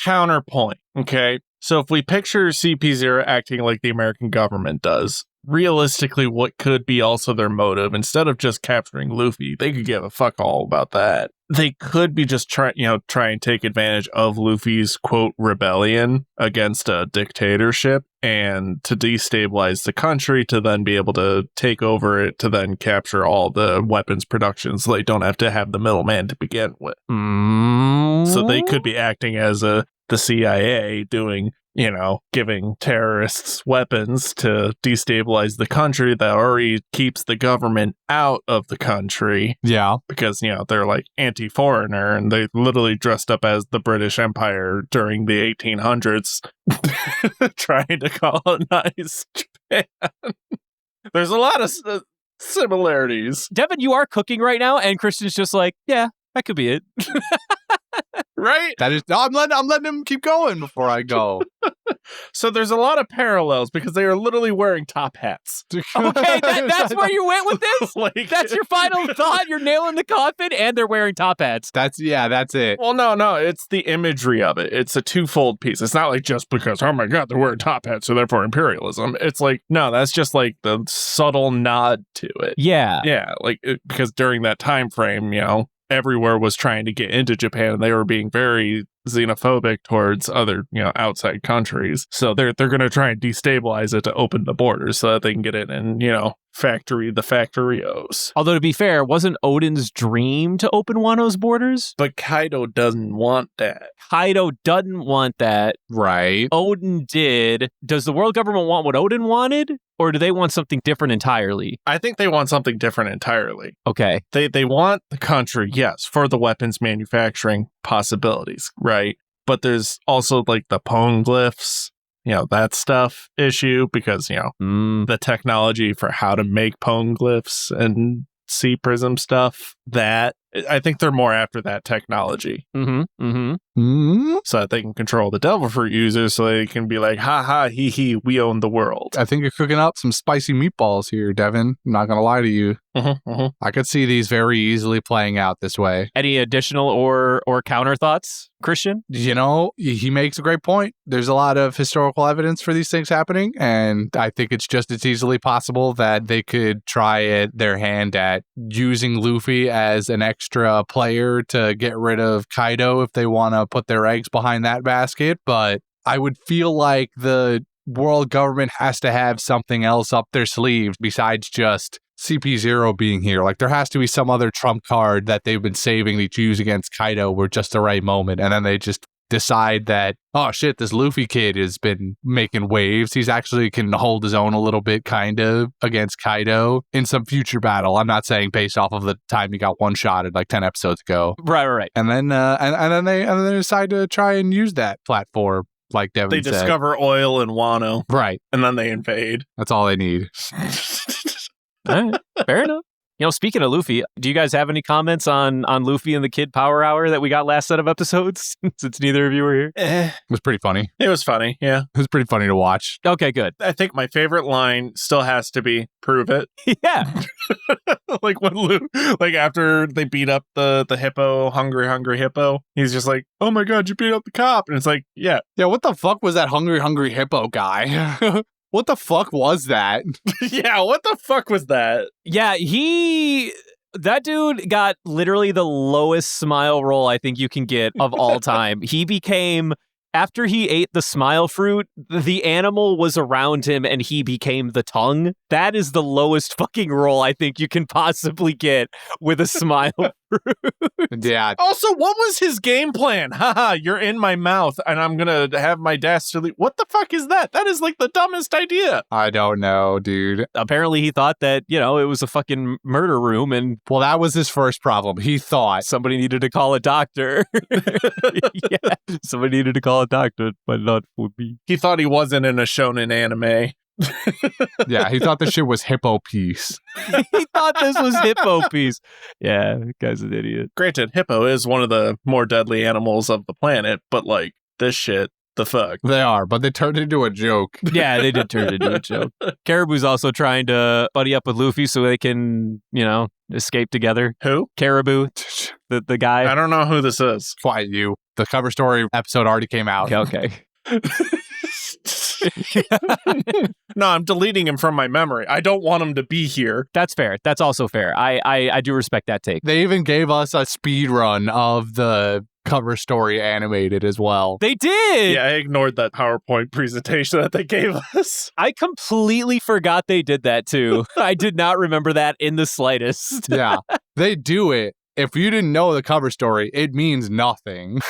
Counterpoint. Okay. So if we picture CP0 acting like the American government does, realistically what could be also their motive. Instead of just capturing Luffy, they could give a fuck all about that. They could be just try and take advantage of Luffy's quote rebellion against a dictatorship and to destabilize the country to then be able to take over it to then capture all the weapons production so they don't have to have the middleman to begin with. So they could be acting as the CIA doing, giving terrorists weapons to destabilize the country that already keeps the government out of the country. Yeah. Because, they're like anti-foreigner and they literally dressed up as the British Empire during the 1800s trying to colonize Japan. There's a lot of similarities. Devin, you are cooking right now, and Christian's just like, yeah, that could be it. Right? That is. No, I'm letting him keep going before I go. So there's a lot of parallels because they are literally wearing top hats. Okay, that's where you went with this? That's your final thought? You're nailing the coffin, and they're wearing top hats. That's it. Well, no, it's the imagery of it. It's a twofold piece. It's not like just because, oh my God, they're wearing top hats, so therefore imperialism. It's like, no, that's just like the subtle nod to it. Yeah. Yeah, because during that time frame, everywhere was trying to get into Japan and they were being very xenophobic towards other, outside countries. So they're going to try and destabilize it to open the borders so that they can get in and, factory the factorios. Although to be fair, wasn't Odin's dream to open Wano's borders? But Kaido doesn't want that. Kaido doesn't want that. Right. Odin did. Does the world government want what Odin wanted? Or do they want something different entirely? I think they want something different entirely. Okay. They want the country, yes, for the weapons manufacturing possibilities, right? But there's also the poneglyphs, that stuff issue because, the technology for how to make poneglyphs and sea prism stuff, that I think they're more after that technology. So that they can control the devil fruit users so they can be like, ha ha, hee hee, we own the world. I think you're cooking up some spicy meatballs here, Devin. I'm not going to lie to you. I could see these very easily playing out this way. Any additional or counter thoughts, Christian? He makes a great point. There's a lot of historical evidence for these things happening, and I think it's just as easily possible that they could try their hand at using Luffy as an extra player to get rid of Kaido if they want to put their eggs behind that basket. But I would feel like the world government has to have something else up their sleeves besides just CP0 being here. There has to be some other trump card that they've been saving to use against Kaido where just the right moment. And then they just decide that, oh shit, this Luffy kid has been making waves. He's actually can hold his own a little bit kind of against Kaido in some future battle. I'm not saying based off of the time he got one-shotted 10 episodes ago. Right. And then and then they decide to try and use that platform like Devin said. They discover oil and Wano. Right. And then they invade. That's all they need. All right, fair enough. Speaking of Luffy, do you guys have any comments on Luffy and the Kid Power Hour that we got last set of episodes? Since neither of you were here. It was pretty funny. It was funny, yeah. It was pretty funny to watch. Okay, good. I think my favorite line still has to be, prove it. Yeah. When after they beat up the hippo, hungry hippo, he's just like, oh my God, you beat up the cop. And it's like, yeah. Yeah, what the fuck was that hungry hippo guy? What the fuck was that? Yeah, what the fuck was that? Yeah, that dude got literally the lowest smile roll I think you can get of all time. He became, after he ate the smile fruit, the animal was around him and he became the tongue. That is the lowest fucking roll I think you can possibly get with a smile fruit. Yeah. Also, what was his game plan? Haha, you're in my mouth and I'm gonna have my dastardly... What the fuck is that? That is the dumbest idea. I don't know, dude. Apparently he thought that, it was a fucking murder room and... Well, that was his first problem. He thought somebody needed to call a doctor. Yeah, somebody needed to call a doctor, but not for me. He thought he wasn't in a shonen anime. Yeah, he thought this shit was hippo piece. He thought this was hippo piece. Yeah, that guy's an idiot. Granted, hippo is one of the more deadly animals of the planet, but this shit, the fuck. They are, but they turned into a joke. Yeah, they did turn into a joke. Caribou's also trying to buddy up with Luffy so they can, escape together. Who? Caribou, the guy. I don't know who this is. Quiet you. The cover story episode already came out. Okay. No, I'm deleting him from my memory. I don't want him to be here. That's fair. That's also fair. I do respect that take. They even gave us a speed run of the cover story animated as well. They did! Yeah, I ignored that PowerPoint presentation that they gave us. I completely forgot they did that too. I did not remember that in the slightest. Yeah, they do it. If you didn't know the cover story, it means nothing.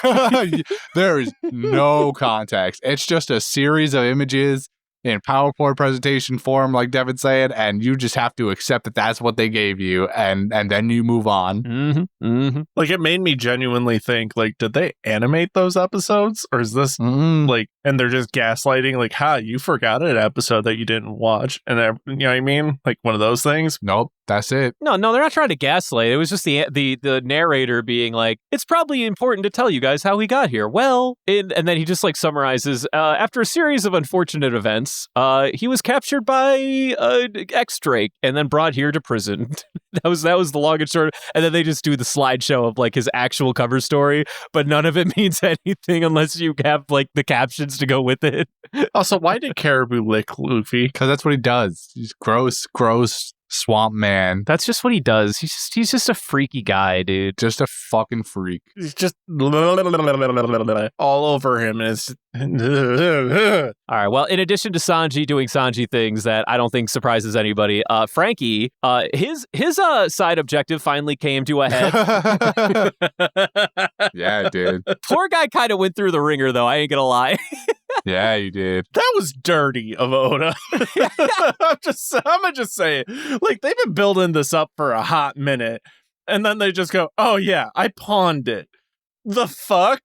There is no context. It's just a series of images in PowerPoint presentation form, like Devin said, and you just have to accept that that's what they gave you, and then you move on. Mm-hmm, mm-hmm. Like, it made me genuinely think, like, did they animate those episodes? Or is this, like, and they're just gaslighting, like, you forgot an episode that you didn't watch, and you know what I mean? Like, one of those things? Nope, that's it. No, they're not trying to gaslight. It was just the narrator being like, it's probably important to tell you guys how we got here. Well, and then he just, like, summarizes, after a series of unfortunate events, he was captured by X-Drake and then brought here to prison. that was the long and short. And then they just do the slideshow of, like, his actual cover story, but none of it means anything unless you have, like, the captions to go with it. Also, why did Caribou lick Luffy? Because that's what he does. He's gross swamp man. That's just what he does. He's just a freaky guy, dude. Just a fucking freak. He's just all over him. It's all right. Well, in addition to Sanji doing Sanji things that I don't think surprises anybody, Franky, his side objective finally came to a head. Yeah, it did. Poor guy kind of went through the ringer, though. I ain't gonna lie. Yeah, you did. That was dirty of Oda. I'm gonna just say it. Like, they've been building this up for a hot minute, and then they just go, "Oh yeah, I pawned it." The fuck?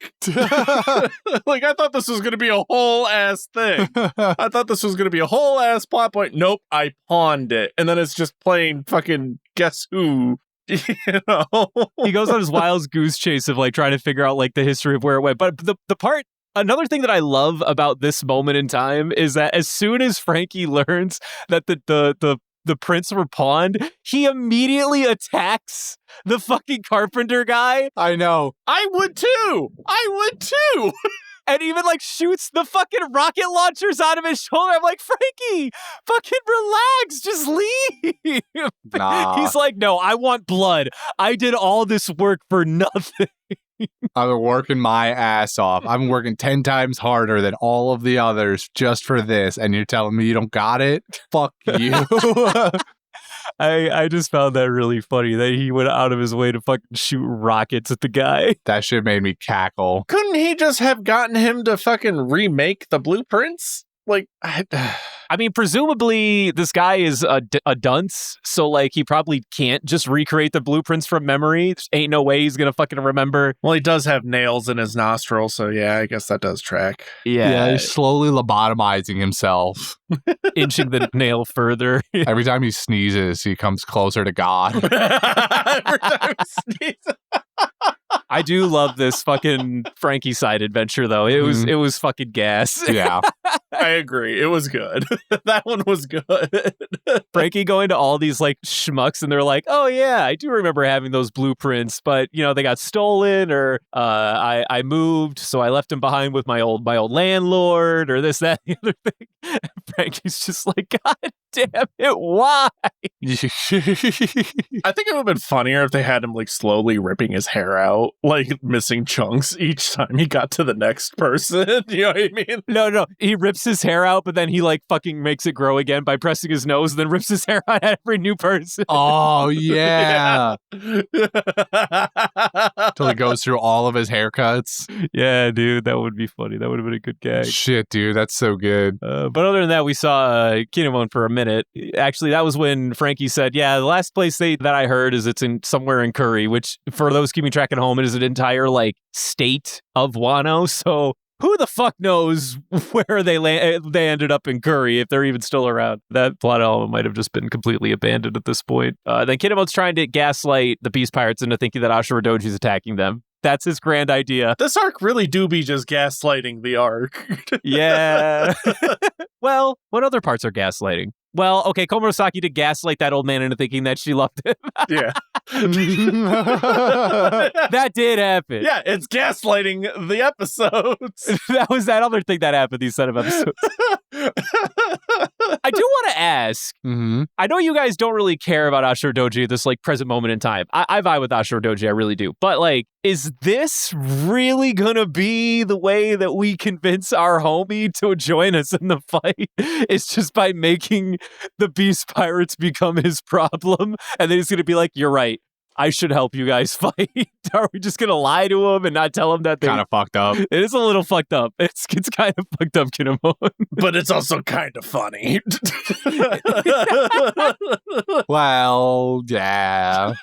Like, I thought this was gonna be a whole ass thing. I thought this was gonna be a whole ass plot point. Nope, I pawned it, and then it's just plain fucking guess who. You know, he goes on his wild goose chase of, like, trying to figure out, like, the history of where it went. But the part. Another thing that I love about this moment in time is that as soon as Franky learns that the prints were pawned, he immediately attacks the fucking carpenter guy. I know. I would too. And even, like, shoots the fucking rocket launchers out of his shoulder. I'm like, Franky, fucking relax, just leave. Nah. He's like, no, I want blood. I did all this work for nothing. I've been working my ass off. I'm working 10 times harder than all of the others just for this, and you're telling me you don't got it? Fuck you. I just found that really funny that he went out of his way to fucking shoot rockets at the guy. That shit made me cackle. Couldn't he just have gotten him to fucking remake the blueprints? Like, I mean, presumably this guy is a dunce, so, like, he probably can't just recreate the blueprints from memory. There ain't no way he's gonna fucking remember. Well, he does have nails in his nostrils, so yeah, I guess that does track. Yeah, he's slowly lobotomizing himself. Inching the nail further. Every time he sneezes, he comes closer to God. Every time he sneezes. I do love this fucking Franky side adventure, though. It was fucking gas. Yeah. I agree. It was good. That one was good. Franky going to all these, like, schmucks, and they're like, oh yeah, I do remember having those blueprints, but, you know, they got stolen, or I moved, so I left them behind with my old landlord, or this, that, the other thing. And Franky's just like, God damn it, why? I think it would have been funnier if they had him, like, slowly ripping his hair out, like, missing chunks each time he got to the next person. You know what I mean? No. He rips his hair out, but then he, like, fucking makes it grow again by pressing his nose, and then rips his hair out at every new person. Oh, yeah. Till he goes through all of his haircuts. Yeah, dude, that would be funny. That would have been a good gag. Shit, dude, that's so good. But other than that, we saw Kinemon for a minute. Actually, that was when Franky said, yeah, the last place that I heard is it's somewhere in Curry, which, for those keeping track at home, it is an entire, like, state of Wano. So who the fuck knows where they ended up in Curry, if they're even still around. That plot element might have just been completely abandoned at this point. Then Kinemon's trying to gaslight the Beast Pirates into thinking that Ashura Doji's attacking them. That's his grand idea. This arc really do be just gaslighting the arc. Yeah. Well, what other parts are gaslighting? Well, okay, Komurasaki did gaslight that old man into thinking that she loved him. Yeah. That did happen. Yeah, it's gaslighting the episodes. That was that other thing that happened these set of episodes. I do want to ask, I know you guys don't really care about Ashura Doji at this like present moment in time. I vibe with Ashura Doji, I really do. But like, is this really gonna be the way that we convince our homie to join us in the fight? It's just by making the Beast Pirates become his problem, and then he's gonna be like, "You're right. I should help you guys fight." Are we just gonna lie to him and not tell him that? Kind of fucked up. It is a little fucked up. It's kind of fucked up, Kinemon. But it's also kind of funny. Well, yeah.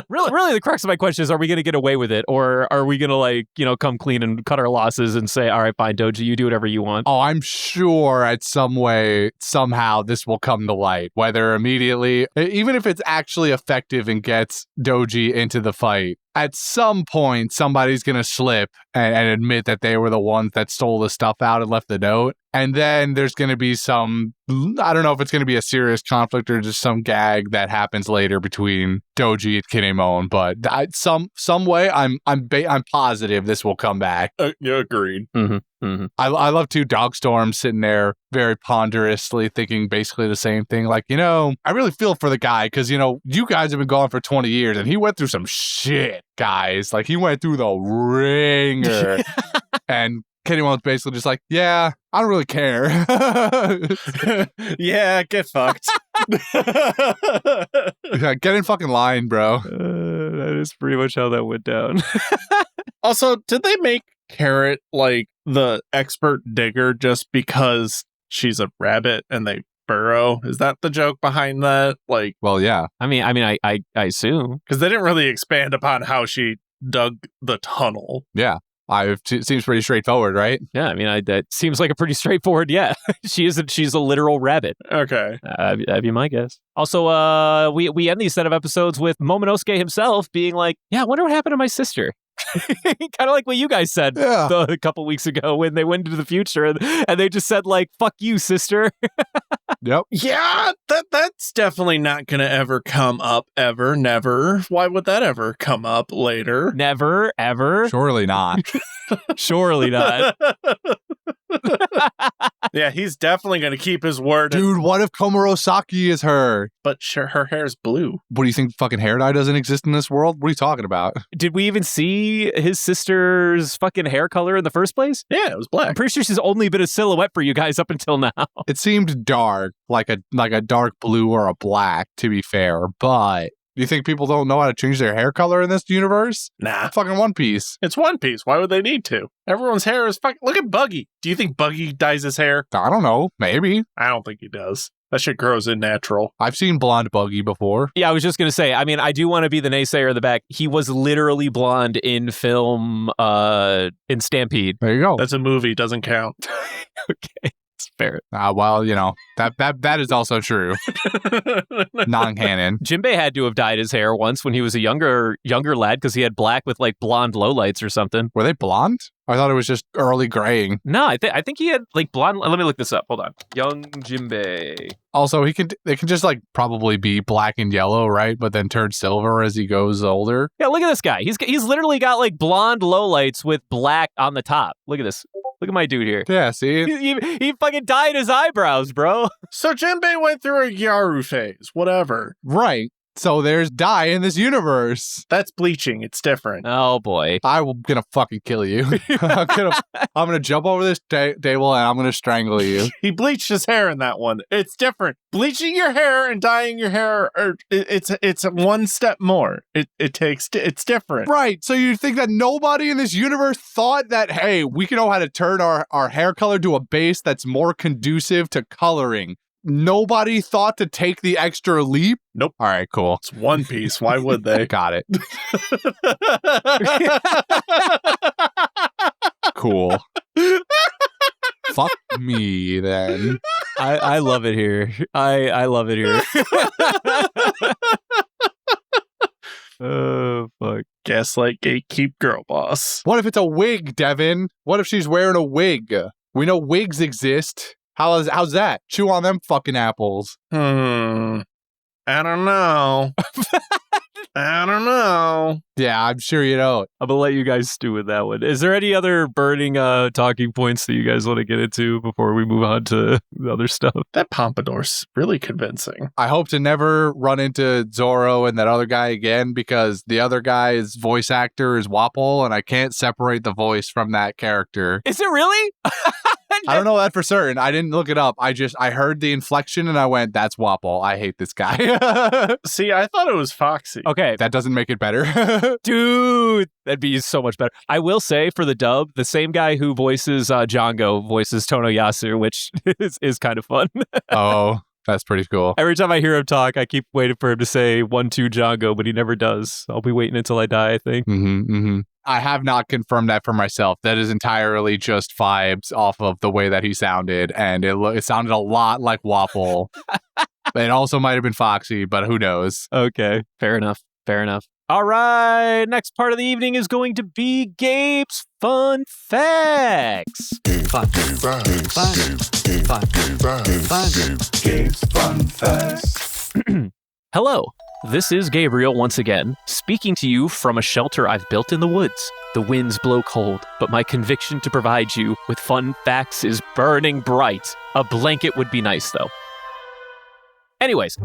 Really, the crux of my question is: are we gonna get away with it, or are we gonna like come clean and cut our losses and say, "All right, fine, Doji, you do whatever you want"? Oh, I'm sure at some way, somehow, this will come to light. Whether immediately, even if it's actually effective and gets Doji into the fight, at some point, somebody's going to slip and admit that they were the ones that stole the stuff out and left the note. And then there's going to be some, I don't know if it's going to be a serious conflict or just some gag that happens later between Doji and Kinemon. But some way, I'm positive this will come back. Yeah, agreed. I love two Dogstorms sitting there very ponderously thinking basically the same thing. Like, I really feel for the guy because, you guys have been gone for 20 years and he went through some shit, guys. Like, he went through the ringer. And Kinemon's basically just like, yeah, I don't really care. Yeah, get fucked. Yeah, get in fucking line, bro. That is pretty much how that went down. Also, did they make Carrot like the expert digger just because she's a rabbit and they burrow? Is that the joke behind that? Like, well, yeah. I mean, I assume because they didn't really expand upon how she dug the tunnel. Yeah. It seems pretty straightforward, right? Yeah, I mean, that seems like a pretty straightforward. Yeah, she's a literal rabbit. Okay, that'd be my guess. Also, we end these set of episodes with Momonosuke himself being like, "Yeah, I wonder what happened to my sister." Kind of like what you guys said a couple weeks ago when they went into the future and they just said like, "Fuck you, sister." Yep. Yeah, that's definitely not going to ever come up ever. Never. Why would that ever come up later? Never, ever. Surely not. Surely not. Yeah, he's definitely going to keep his word. Dude, what if Komurasaki is her? But sure, her hair's blue. What do you think? Fucking hair dye doesn't exist in this world? What are you talking about? Did we even see his sister's fucking hair color in the first place? Yeah, it was black. I'm pretty sure she's only been a silhouette for you guys up until now. It seemed dark, like a dark blue or a black, to be fair, but do you think people don't know how to change their hair color in this universe? Nah. Fucking One Piece. It's One Piece. Why would they need to? Everyone's hair is fucking... Look at Buggy. Do you think Buggy dyes his hair? I don't know. Maybe. I don't think he does. That shit grows in natural. I've seen blonde Buggy before. Yeah, I was just going to say, I mean, I do want to be the naysayer in the back. He was literally blonde in film, in Stampede. There you go. That's a movie. Doesn't count. Okay. It's fair. Well, that is also true. Non-canon. Jinbei had to have dyed his hair once when he was a younger lad because he had black with like blonde lowlights or something. Were they blonde? I thought it was just early graying. No, I think he had like blonde. Let me look this up. Hold on. Young Jinbei. Also, they can just like probably be black and yellow, right? But then turn silver as he goes older. Yeah, look at this guy. He's literally got like blonde lowlights with black on the top. Look at this. Look at my dude here. Yeah, see? He fucking dyed his eyebrows, bro. So Jinbei went through a Gyaru phase. Whatever. Right. So there's dye in this universe. That's bleaching. It's different. Oh, boy. I'm gonna fucking kill you. I'm gonna jump over this table and I'm gonna strangle you. He bleached his hair in that one. It's different. Bleaching your hair and dyeing your hair, it's one step more. It's different. Right. So you think that nobody in this universe thought that, hey, we can know how to turn our hair color to a base that's more conducive to coloring. Nobody thought to take the extra leap? Nope. All right, cool. It's One Piece. Why would they? Got it. Cool. Fuck me, then. I love it here. I love it here. Oh, fuck. Gaslight, gatekeep, girl boss. What if it's a wig, Devin? What if she's wearing a wig? We know wigs exist. How's that? Chew on them fucking apples. I don't know. I don't know. Yeah, I'm sure you don't. I'm gonna let you guys stew with that one. Is there any other burning talking points that you guys want to get into before we move on to the other stuff? That pompadour's really convincing. I hope to never run into Zoro and that other guy again because the other guy's voice actor is Wapol and I can't separate the voice from that character. Is it really? I don't know that for certain. I didn't look it up. I heard the inflection and I went, that's Wapol. I hate this guy. See, I thought it was Foxy. Okay. That doesn't make it better. Dude, that'd be so much better. I will say for the dub, the same guy who voices Django voices Tonoyasu, which is kind of fun. Oh, that's pretty cool. Every time I hear him talk, I keep waiting for him to say 1-2 Django, but he never does. I'll be waiting until I die, I think. I have not confirmed that for myself. That is entirely just vibes off of the way that he sounded, and it sounded a lot like Wapol. It also might have been Foxy, but who knows? Okay, fair enough. All right, next part of the evening is going to be Gabe's Fun Facts. Gabe's Fun Facts. Hello, this is Gabriel once again, speaking to you from a shelter I've built in the woods. The winds blow cold, but my conviction to provide you with fun facts is burning bright. A blanket would be nice, though. Anyways,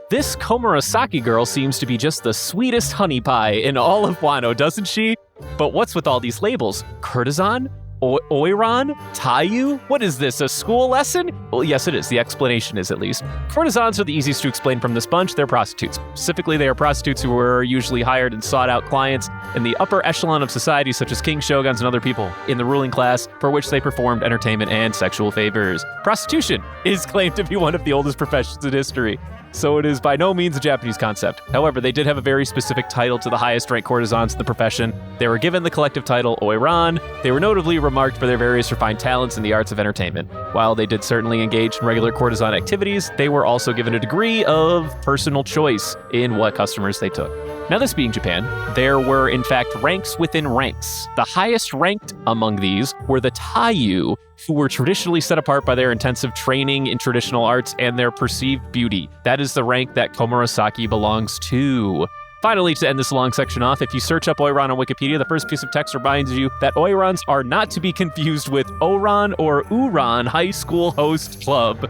this Komurasaki girl seems to be just the sweetest honey pie in all of Wano, doesn't she? But what's with all these labels? Courtesan? Oiran? Taiyu? What is this, a school lesson? Well, yes, it is. The explanation is, at least. Courtesans are the easiest to explain from this bunch. They're prostitutes. Specifically, they are prostitutes who were usually hired and sought-out clients in the upper echelon of society, such as kings, shoguns, and other people in the ruling class, for which they performed entertainment and sexual favors. Prostitution is claimed to be one of the oldest professions in history, so it is by no means a Japanese concept. However, they did have a very specific title to the highest-ranked courtesans in the profession. They were given the collective title Oiran. They were notably remarked for their various refined talents in the arts of entertainment. While they did certainly engage in regular courtesan activities, they were also given a degree of personal choice in what customers they took. Now, this being Japan, there were in fact ranks within ranks. The highest ranked among these were the Taiyu, who were traditionally set apart by their intensive training in traditional arts and their perceived beauty. That is the rank that Komurasaki belongs to. Finally, to end this long section off, if you search up Oiran on Wikipedia, the first piece of text reminds you that Oirans are not to be confused with Oran or Uran High School Host Club,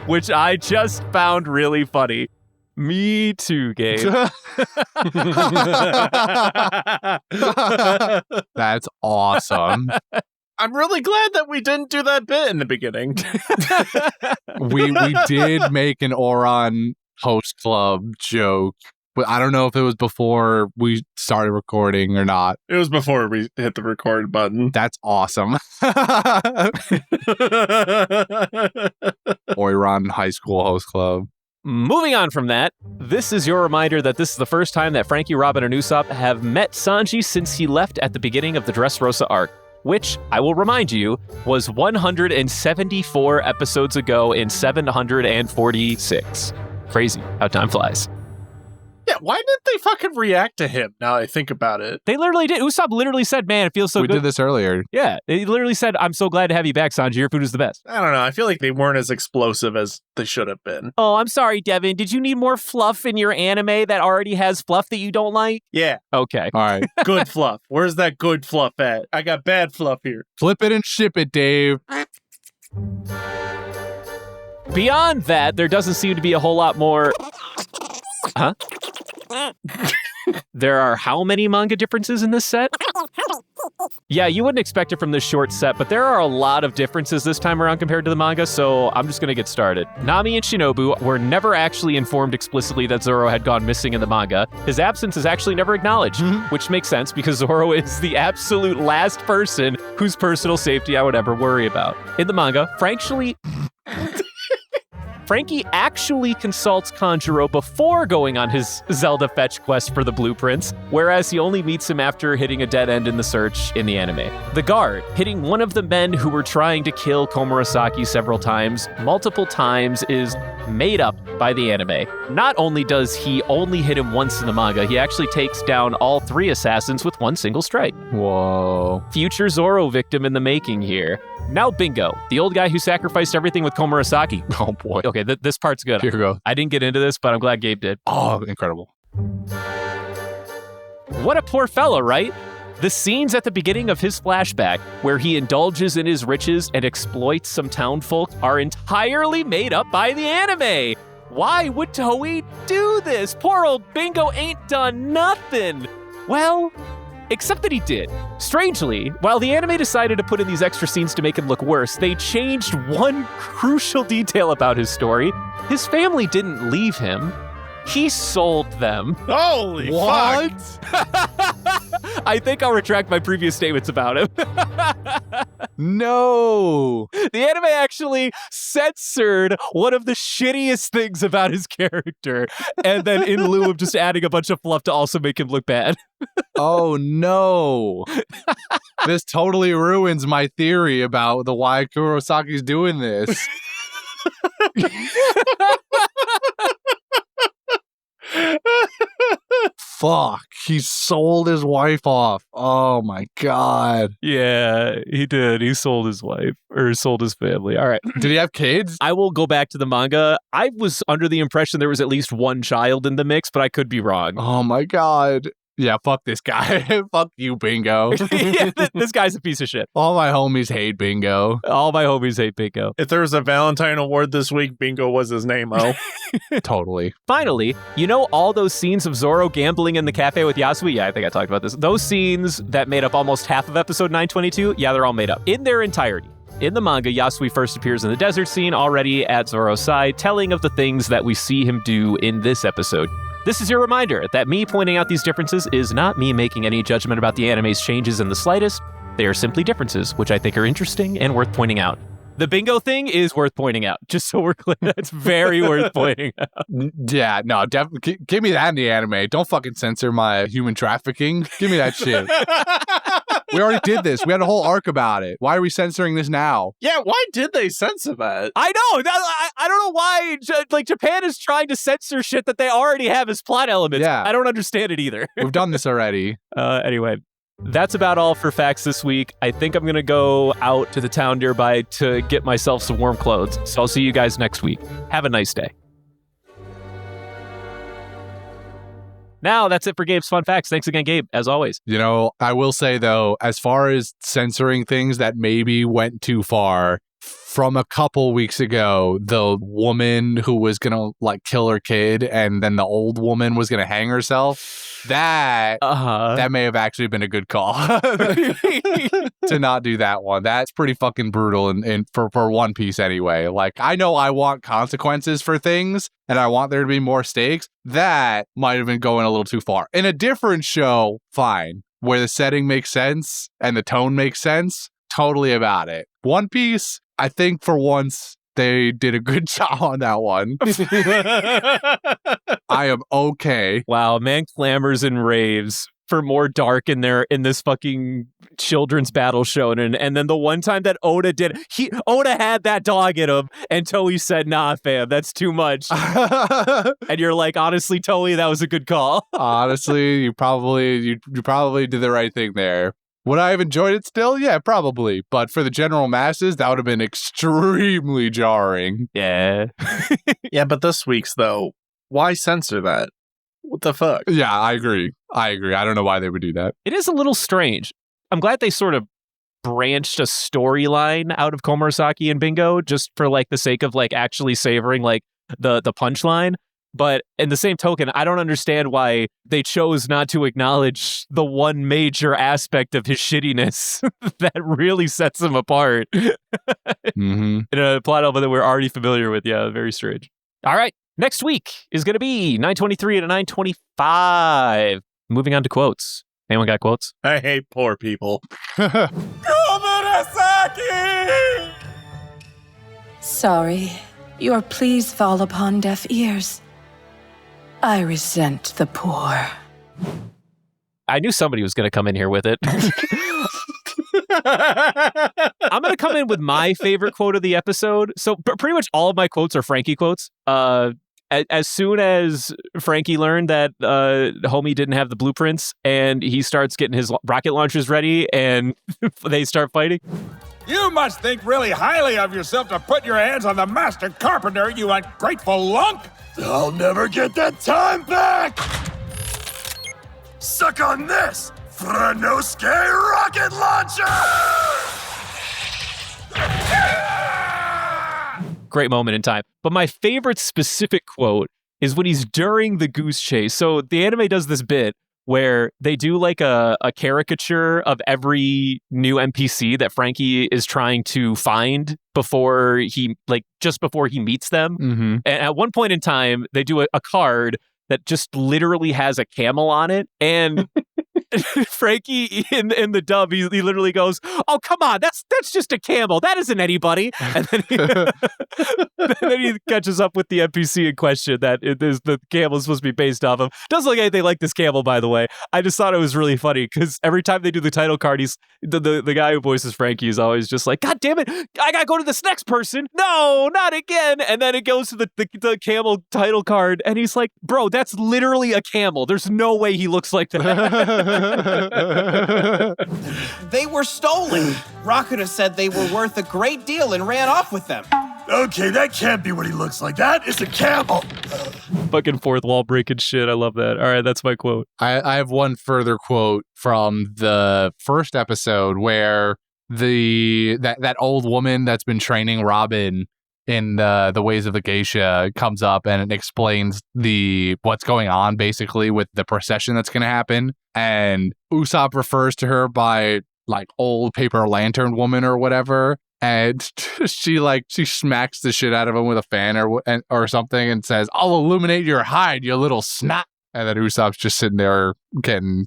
which I just found really funny. Me too, Gabe. That's awesome. I'm really glad that we didn't do that bit in the beginning. we did make an Oran host club joke, but I don't know if it was before we started recording or not. It was before we hit the record button. That's awesome. Oiran High School Host Club. Moving on from that, this is your reminder that this is the first time that Franky, Robin, and Usopp have met Sanji since he left at the beginning of the Dressrosa arc, which, I will remind you, was 174 episodes ago in 746. Crazy how time flies. Yeah, why did they fucking react to him now I think about it? They literally did. Usopp literally said, man, it feels so good. We did this earlier. Yeah, they literally said, I'm so glad to have you back, Sanji. Your food is the best. I don't know. I feel like they weren't as explosive as they should have been. Oh, I'm sorry, Devin. Did you need more fluff in your anime that already has fluff that you don't like? Yeah. Okay. All right. Good fluff. Where's that good fluff at? I got bad fluff here. Flip it and ship it, Dave. Beyond that, there doesn't seem to be a whole lot more... Huh? There are how many manga differences in this set? Yeah, you wouldn't expect it from this short set, but there are a lot of differences this time around compared to the manga, so I'm just gonna get started. Nami and Shinobu were never actually informed explicitly that Zoro had gone missing in the manga. His absence is actually never acknowledged, which makes sense because Zoro is the absolute last person whose personal safety I would ever worry about. In the manga, Franky actually consults Kanjuro before going on his Zelda fetch quest for the blueprints, whereas he only meets him after hitting a dead end in the search in the anime. The guard, hitting one of the men who were trying to kill Komurasaki multiple times, is made up by the anime. Not only does he only hit him once in the manga, he actually takes down all 3 assassins with one single strike. Whoa. Future Zoro victim in the making here. Now Bingo, the old guy who sacrificed everything with Komurasaki. Oh boy. Okay, Okay, this part's good. Here we go. I didn't get into this, but I'm glad Gabe did. Oh, incredible. What a poor fellow, right? The scenes at the beginning of his flashback, where he indulges in his riches and exploits some townfolk, are entirely made up by the anime. Why would Toei do this? Poor old Bingo ain't done nothing. Well, except that he did. Strangely, while the anime decided to put in these extra scenes to make him look worse, they changed one crucial detail about his story. His family didn't leave him. He sold them. Holy What? I think I'll retract my previous statements about him. No. The anime actually censored one of the shittiest things about his character, and then in lieu of just adding a bunch of fluff to also make him look bad. Oh, no. This totally ruins my theory about the why Kurosaki's doing this. Fuck, he sold his wife off. Oh my god. Yeah, he did. He sold his wife, or sold his family. All right. Did he have kids? I will go back to the manga. I was under the impression there was at least one child in the mix, but I could be wrong. Oh my god. Yeah, fuck this guy. Fuck you, Bingo. Yeah, this guy's a piece of shit. All my homies hate Bingo. All my homies hate Bingo. If there was a Valentine Award this week, Bingo was his name, oh. Totally. Finally, you know all those scenes of Zoro gambling in the cafe with Yasui? Yeah, I think I talked about this. Those scenes that made up almost half of episode 922, yeah, they're all made up. In their entirety. In the manga, Yasui first appears in the desert scene, already at Zoro's side, telling of the things that we see him do in this episode. This is your reminder that me pointing out these differences is not me making any judgment about the anime's changes in the slightest. They are simply differences, which I think are interesting and worth pointing out. The Bingo thing is worth pointing out, just so we're clear. That's very worth pointing out. Yeah, no, definitely. Give me that in the anime. Don't fucking censor my human trafficking. Give me that shit. We already did this. We had a whole arc about it. Why are we censoring this now? Yeah, why did they censor that? I know. I don't know why. Like, Japan is trying to censor shit that they already have as plot elements. Yeah. I don't understand it either. We've done this already. Anyway, that's about all for facts this week. I think I'm going to go out to the town nearby to get myself some warm clothes. So I'll see you guys next week. Have a nice day. Now, that's it for Gabe's Fun Facts. Thanks again, Gabe, as always. You know, I will say, though, as far as censoring things that maybe went too far, from a couple weeks ago, the woman who was going to, like, kill her kid and then the old woman was going to hang herself, that may have actually been a good call to not do that one. That's pretty fucking brutal and for One Piece anyway. Like, I know I want consequences for things and I want there to be more stakes. That might have been going a little too far. In a different show, fine, where the setting makes sense and the tone makes sense, totally about it. One Piece, I think for once they did a good job on that one. I am okay. Wow, man clamors and raves for more dark in this fucking children's battle shonen. And then the one time that Oda did, Oda had that dog in him, and Toei said, nah, fam, that's too much. And you're like, honestly, Toei, that was a good call. Honestly, you probably did the right thing there. Would I have enjoyed it still? Yeah, probably. But for the general masses, that would have been extremely jarring. Yeah. Yeah, but this week's, though, why censor that? What the fuck? Yeah, I agree. I don't know why they would do that. It is a little strange. I'm glad they sort of branched a storyline out of Komurasaki and Bingo just for like the sake of like actually savoring like the punchline. But in the same token, I don't understand why they chose not to acknowledge the one major aspect of his shittiness that really sets him apart. Mm-hmm. In a plot element that we're already familiar with. Yeah, very strange. All right. Next week is going to be 923 to 925. Moving on to quotes. Anyone got quotes? I hate poor people. Komurasaki! Sorry, your pleas fall upon deaf ears. I resent the poor. I knew somebody was going to come in here with it. I'm going to come in with my favorite quote of the episode. So pretty much all of my quotes are Franky quotes. As soon as Franky learned that homie didn't have the blueprints and he starts getting his rocket launchers ready and they start fighting, You must think really highly of yourself to put your hands on the master carpenter, you ungrateful lunk! I'll never get that time back! Suck on this, Franosuke rocket launcher! Great moment in time. But my favorite specific quote is when he's during the goose chase. So the anime does this bit where they do like a caricature of every new NPC that Franky is trying to find before he, like, just before he meets them. Mm-hmm. And at one point in time, they do a card that just literally has a camel on it. And Franky in the dub, he literally goes, "Oh, come on, that's just a camel. That isn't anybody." And then he catches up with the NPC in question that the camel is supposed to be based off of. Doesn't look anything like this camel, by the way. I just thought it was really funny because every time they do the title card, he's the guy who voices Franky is always just like, "God damn it, I gotta go to this next person. No, not again." And then it goes to the camel title card, and he's like, "Bro, that's literally a camel. There's no way he looks like that." They were stolen. Rakuta said they were worth a great deal and ran off with them. Okay, that can't be what he looks like. That is a camel. Fucking fourth wall breaking shit. I love that. All right, that's my quote. I have one further quote from the first episode where that old woman that's been training Robin in the ways of the geisha comes up and it explains what's going on basically with the procession that's going to happen. And Usopp refers to her by like old paper lantern woman or whatever. And she smacks the shit out of him with a fan or something and says, "I'll illuminate your hide, you little snot." And then Usopp's just sitting there getting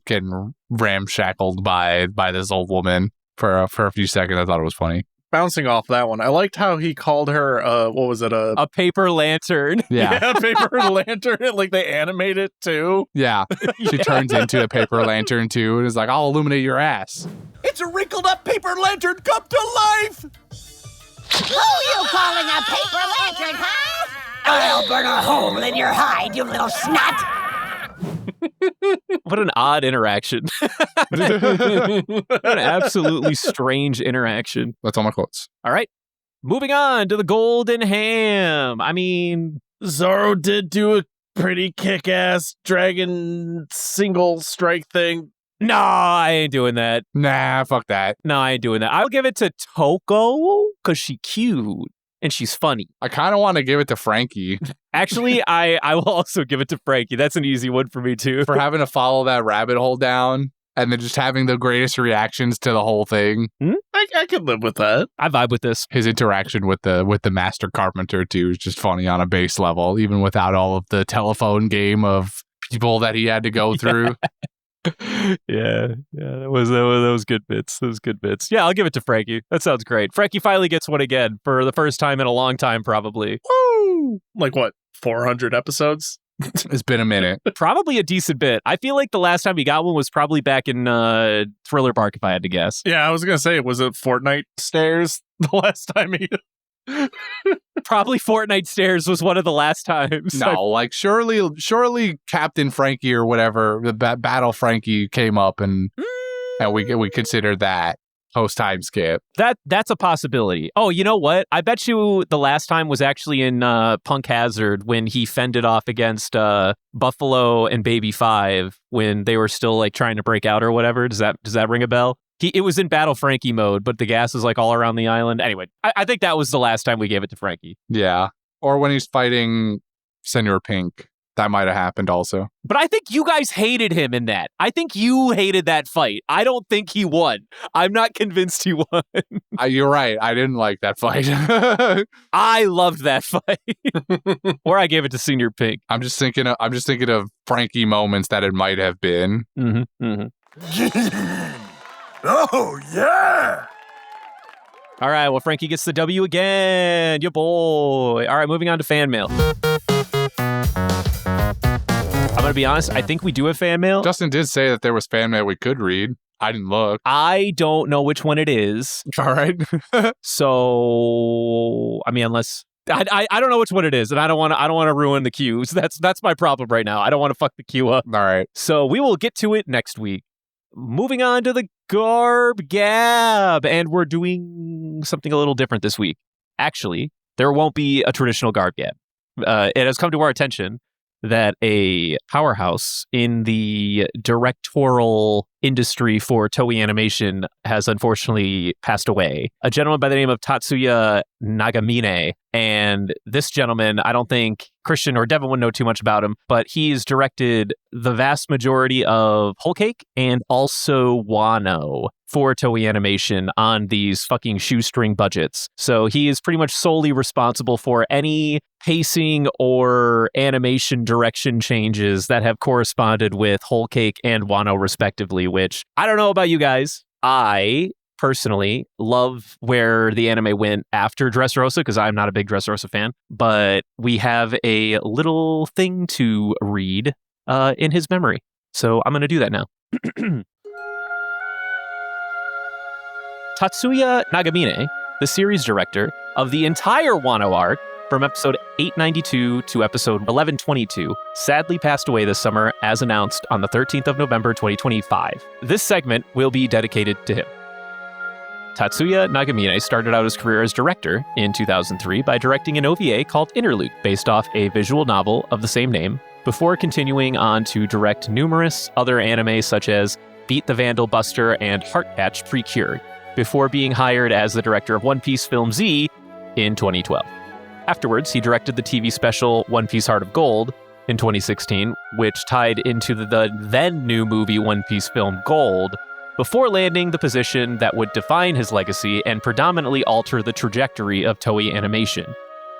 ramshackled by this old woman for a few seconds. I thought it was funny. Bouncing off that one, I liked how he called her, what was it? A paper lantern. Yeah, paper lantern. Like they animate it too. Yeah. She turns into a paper lantern too and is like, "I'll illuminate your ass." It's a wrinkled up paper lantern come to life! Who you calling a paper lantern, huh? I'll burn a hole in your hide, you little snot! What an odd interaction. An absolutely strange interaction. That's all my quotes. All right. Moving on to the Golden Ham. I mean, Zoro did do a pretty kick-ass dragon single strike thing. no, I ain't doing that. Nah, fuck that. No, I ain't doing that. I'll give it to Toko because she's cute and she's funny. I kind of want to give it to Franky Actually, I will also give it to Franky. That's an easy one for me, too. for having to follow that rabbit hole down and then just having the greatest reactions to the whole thing. I could live with that. I vibe with this. His interaction with the master carpenter too is just funny on a base level, even without all of the telephone game of people that he had to go through. Yeah, that was good bits. Those good bits. Yeah, I'll give it to Franky. That sounds great. Franky finally gets one again for the first time in a long time, probably. Woo! Like what, 400 episodes? It's been a minute. Probably a decent bit. I feel like the last time we got one was probably back in Thriller Bark, if I had to guess. Yeah, I was going to say, was it Fortnite Stairs the last time he... Probably Fortnite Stairs was one of the last times. No, like surely Captain Franky or whatever, the Battle Franky came up and we considered that post time skip. That's a possibility. Oh, you know what? I bet you the last time was actually in Punk Hazard when he fended off against Buffalo and Baby 5 when they were still like trying to break out or whatever. Does that ring a bell? It was in Battle Franky mode, but the gas is like all around the island. Anyway, I think that was the last time we gave it to Franky. Yeah. Or when he's fighting Senor Pink. That might have happened also. But I think you guys hated him in that. I think you hated that fight. I don't think he won. I'm not convinced he won. You're right. I didn't like that fight. I loved that fight. Or I gave it to Senior Pink. I'm just thinking of Franky moments that it might have been. Mm-hmm. Mm-hmm. Oh, yeah! All right, well, Franky gets the W again. Your boy. All right, moving on to fan mail. I'm going to be honest, I think we do have fan mail. Justin did say that there was fan mail we could read. I didn't look. I don't know which one it is. All right. So, I mean, unless... I don't know which one it is, and I don't want to ruin the queue. So that's my problem right now. I don't want to fuck the queue up. All right. So we will get to it next week. Moving on to the Garb Gab, and we're doing something a little different this week. Actually, there won't be a traditional Garb Gab. It has come to our attention that a powerhouse in the directorial industry for Toei Animation has unfortunately passed away. A gentleman by the name of Tatsuya Nagamine. And this gentleman, I don't think Christian or Devin would know too much about him, but he's directed the vast majority of Whole Cake and also Wano for Toei Animation on these fucking shoestring budgets. So he is pretty much solely responsible for any pacing or animation direction changes that have corresponded with Whole Cake and Wano respectively, which I don't know about you guys. I personally love where the anime went after Dressrosa because I'm not a big Dressrosa fan, but we have a little thing to read in his memory. So I'm going to do that now. Tatsuya Nagamine, the series director of the entire Wano arc from episode 892 to episode 1122, sadly passed away this summer as announced on the 13th of November 2025. This segment will be dedicated to him. Tatsuya Nagamine started out his career as director in 2003 by directing an OVA called Interlude, based off a visual novel of the same name, before continuing on to direct numerous other anime such as Beat the Vandal Buster and Heartcatch Pre-Cured, before being hired as the director of One Piece Film Z in 2012. Afterwards, he directed the TV special One Piece Heart of Gold in 2016, which tied into the then new movie One Piece Film Gold, before landing the position that would define his legacy and predominantly alter the trajectory of Toei Animation.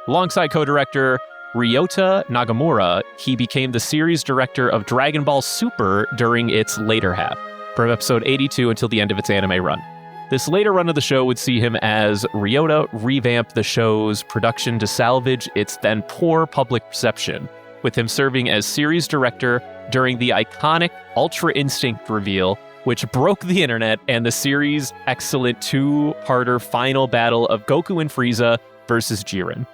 Alongside co-director Ryota Nagamura, he became the series director of Dragon Ball Super during its later half, from episode 82 until the end of its anime run. This later run of the show would see him as Ryota revamp the show's production to salvage its then poor public reception, with him serving as series director during the iconic Ultra Instinct reveal, which broke the internet, and the series' excellent two-parter final battle of Goku and Frieza versus Jiren.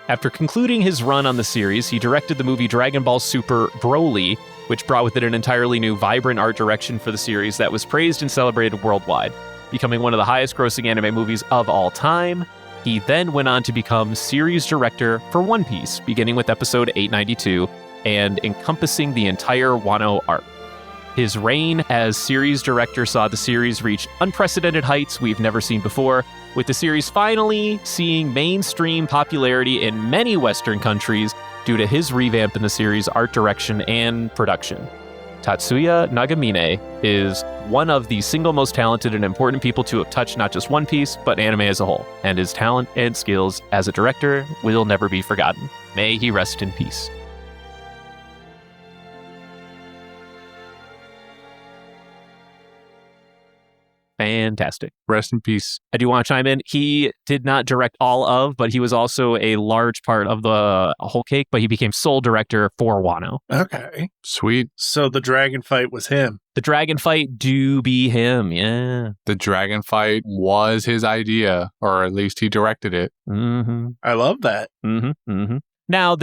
After concluding his run on the series, he directed the movie Dragon Ball Super Broly, which brought with it an entirely new, vibrant art direction for the series that was praised and celebrated worldwide, becoming one of the highest-grossing anime movies of all time. He then went on to become series director for One Piece, beginning with episode 892 and encompassing the entire Wano arc. His reign as series director saw the series reach unprecedented heights we've never seen before, with the series finally seeing mainstream popularity in many Western countries due to his revamp in the series' art direction and production. Tatsuya Nagamine is one of the single most talented and important people to have touched not just One Piece, but anime as a whole, and his talent and skills as a director will never be forgotten. May he rest in peace. Fantastic. Rest in peace. I do want to chime in. He did not direct all of, but he was also a large part of the Whole Cake, but he became sole director for Wano. Okay. Sweet. So the dragon fight was him. The dragon fight do be him, yeah. The dragon fight was his idea, or at least he directed it. Mm-hmm. I love that. Mm-hmm. Mm-hmm. Now,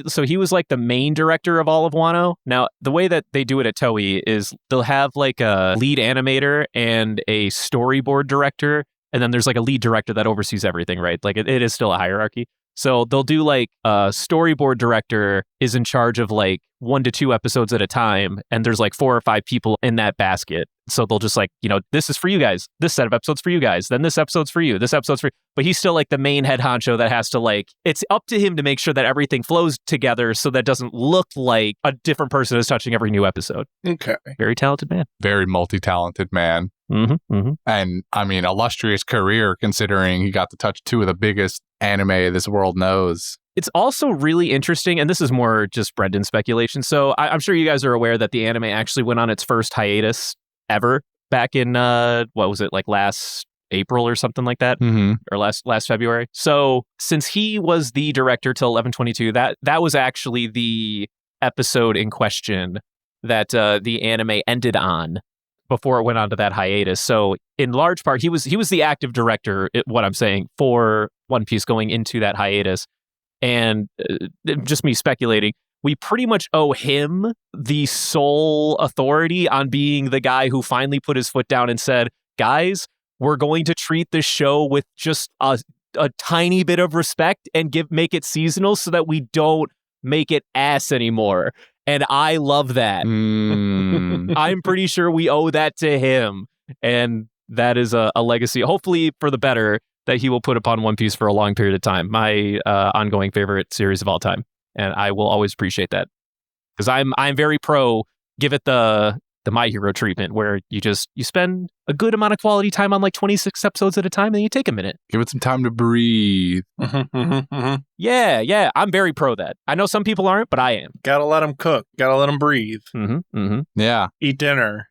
so he was like the main director of all of Wano. Now, the way that they do it at Toei is they'll have like a lead animator and a storyboard director, and then there's like a lead director that oversees everything, right? Like it is still a hierarchy. So they'll do like a storyboard director is in charge of like 1 to 2 episodes at a time, and there's like 4 or 5 people in that basket. So they'll just like, this is for you guys. This set of episodes for you guys. Then this episode's for you. This episode's for you. But he's still like the main head honcho that has to like, it's up to him to make sure that everything flows together so that it doesn't look like a different person is touching every new episode. Okay. Very talented man. Very multi-talented man. Mm-hmm, mm-hmm. And I mean, illustrious career considering he got to touch 2 of the biggest anime this world knows. It's also really interesting, and this is more just Brendan's speculation. So I'm sure you guys are aware that the anime actually went on its first hiatus ever back in, what was it, like last April or something like that? Mm-hmm. Or last February. So since he was the director till 11/22, that was actually the episode in question that the anime ended on before it went on to that hiatus. So in large part, he was the active director, what I'm saying, for One Piece going into that hiatus. And just me speculating, we pretty much owe him the sole authority on being the guy who finally put his foot down and said, guys, we're going to treat this show with just a tiny bit of respect and make it seasonal so that we don't make it ass anymore. And I love that. I'm pretty sure we owe that to him. And that is a legacy, hopefully for the better, that he will put upon One Piece for a long period of time. My ongoing favorite series of all time. And I will always appreciate that. Because I'm very pro, give it the My Hero treatment, where you spend a good amount of quality time on like 26 episodes at a time, and you take a minute. Give it some time to breathe. Yeah, I'm very pro that. I know some people aren't, but I am. Gotta let them cook. Gotta let them breathe. Yeah. Eat dinner,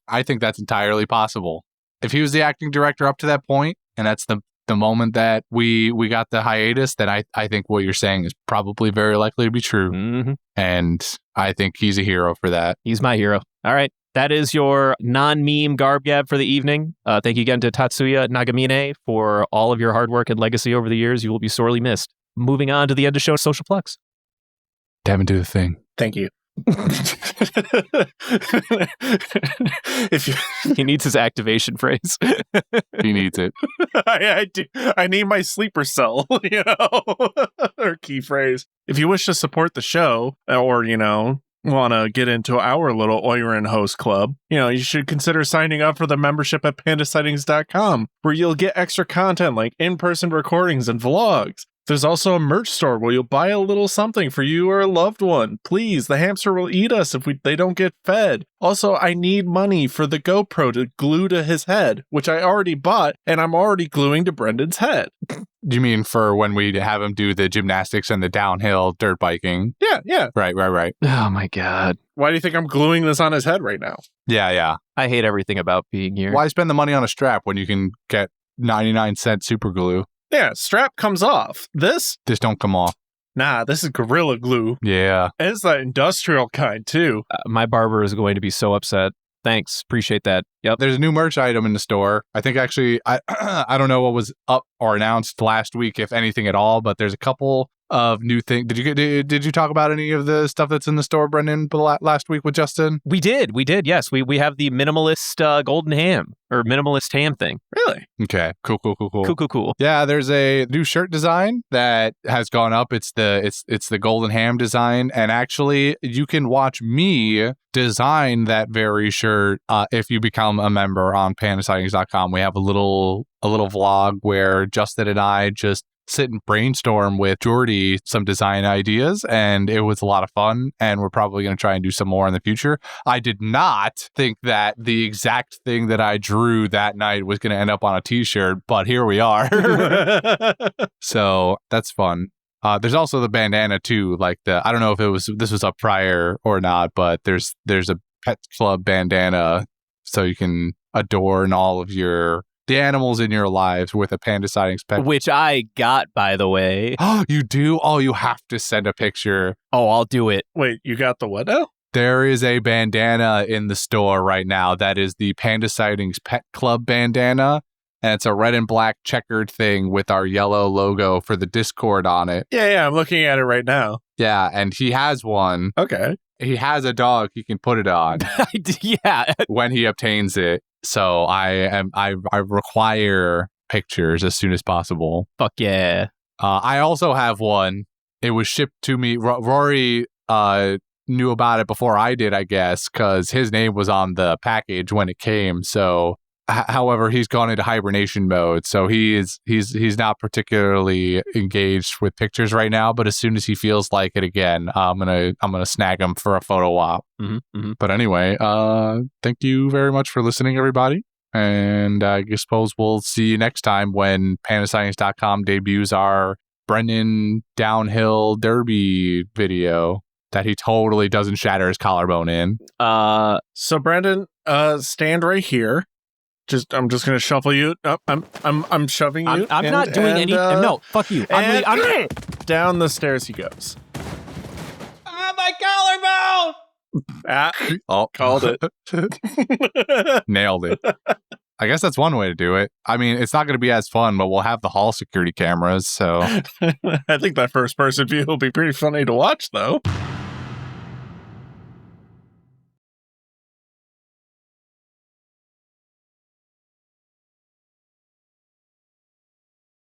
I think that's entirely possible. If he was the acting director up to that point, and that's the moment that we got the hiatus, then I think what you're saying is probably very likely to be true. And I think he's a hero for that. He's my hero. All right. That is your non-meme garb gab for the evening. Thank you again to Tatsuya Nagamine for all of your hard work and legacy over the years. You will be sorely missed. Moving on to the end of show social plex. Damn it, do the thing. Thank you. He needs his activation phrase. He needs it. I do. I need my sleeper cell, or key phrase. If you wish to support the show, or want to get into our little Oiran host club, you should consider signing up for the membership at pandasightings.com, where you'll get extra content like in-person recordings and vlogs. There's also a merch store where you'll buy a little something for you or a loved one. Please, the hamster will eat us if they don't get fed. Also, I need money for the GoPro to glue to his head, which I already bought, and I'm already gluing to Brendan's head. You mean for when we have him do the gymnastics and the downhill dirt biking? Yeah. Right. Oh my God. Why do you think I'm gluing this on his head right now? Yeah. I hate everything about being here. Why spend the money on a strap when you can get 99-cent super glue? Yeah, strap comes off. This don't come off. Nah, this is Gorilla Glue. Yeah. And it's that industrial kind, too. My barber is going to be so upset. Thanks. Appreciate that. Yep. There's a new merch item in the store. I think actually, I don't know what was up or announced last week, if anything at all, but there's a couple of new things. Did you talk about any of the stuff that's in the store, Brendan, last week with Justin? We did. Yes. We have the minimalist golden ham or minimalist ham thing. Really? Okay. Cool. Cool. Yeah, there's a new shirt design that has gone up. It's the golden ham design, and actually you can watch me design that very shirt if you become a member on pandasightings.com. We have a little vlog where Justin and I just sit and brainstorm with Jordy some design ideas, and it was a lot of fun, and we're probably going to try and do some more in the future. I did not think that the exact thing that I drew that night was going to end up on a t-shirt, but here we are. So that's fun. There's also the bandana too, like I don't know if this was up prior or not, but there's a pet club bandana, so you can adorn all of the animals in your lives with a Panda Sightings pet. Which I got, by the way. Oh, you do? Oh, you have to send a picture. Oh, I'll do it. Wait, you got the what now? There is a bandana in the store right now that is the Panda Sightings Pet Club bandana. And it's a red and black checkered thing with our yellow logo for the Discord on it. Yeah, I'm looking at it right now. Yeah, and he has one. Okay. He has a dog he can put it on. Yeah. When he obtains it. So I require pictures as soon as possible. Fuck yeah. I also have one. It was shipped to me. Rory knew about it before I did, I guess, because his name was on the package when it came. So, however, he's gone into hibernation mode, so he's not particularly engaged with pictures right now. But as soon as he feels like it again, I'm gonna snag him for a photo op. But anyway, thank you very much for listening, everybody. And I suppose we'll see you next time when pandasightings.com debuts our Brendan downhill derby video that he totally doesn't shatter his collarbone in. So Brendan, stand right here. I'm just gonna shuffle you. Oh, I'm shoving you. I'm not doing any. No, fuck you. I'm down the stairs he goes. My collarbone! Called it. Nailed it. I guess that's one way to do it. I mean, it's not going to be as fun, but we'll have the hall security cameras, so. I think that first person view will be pretty funny to watch, though.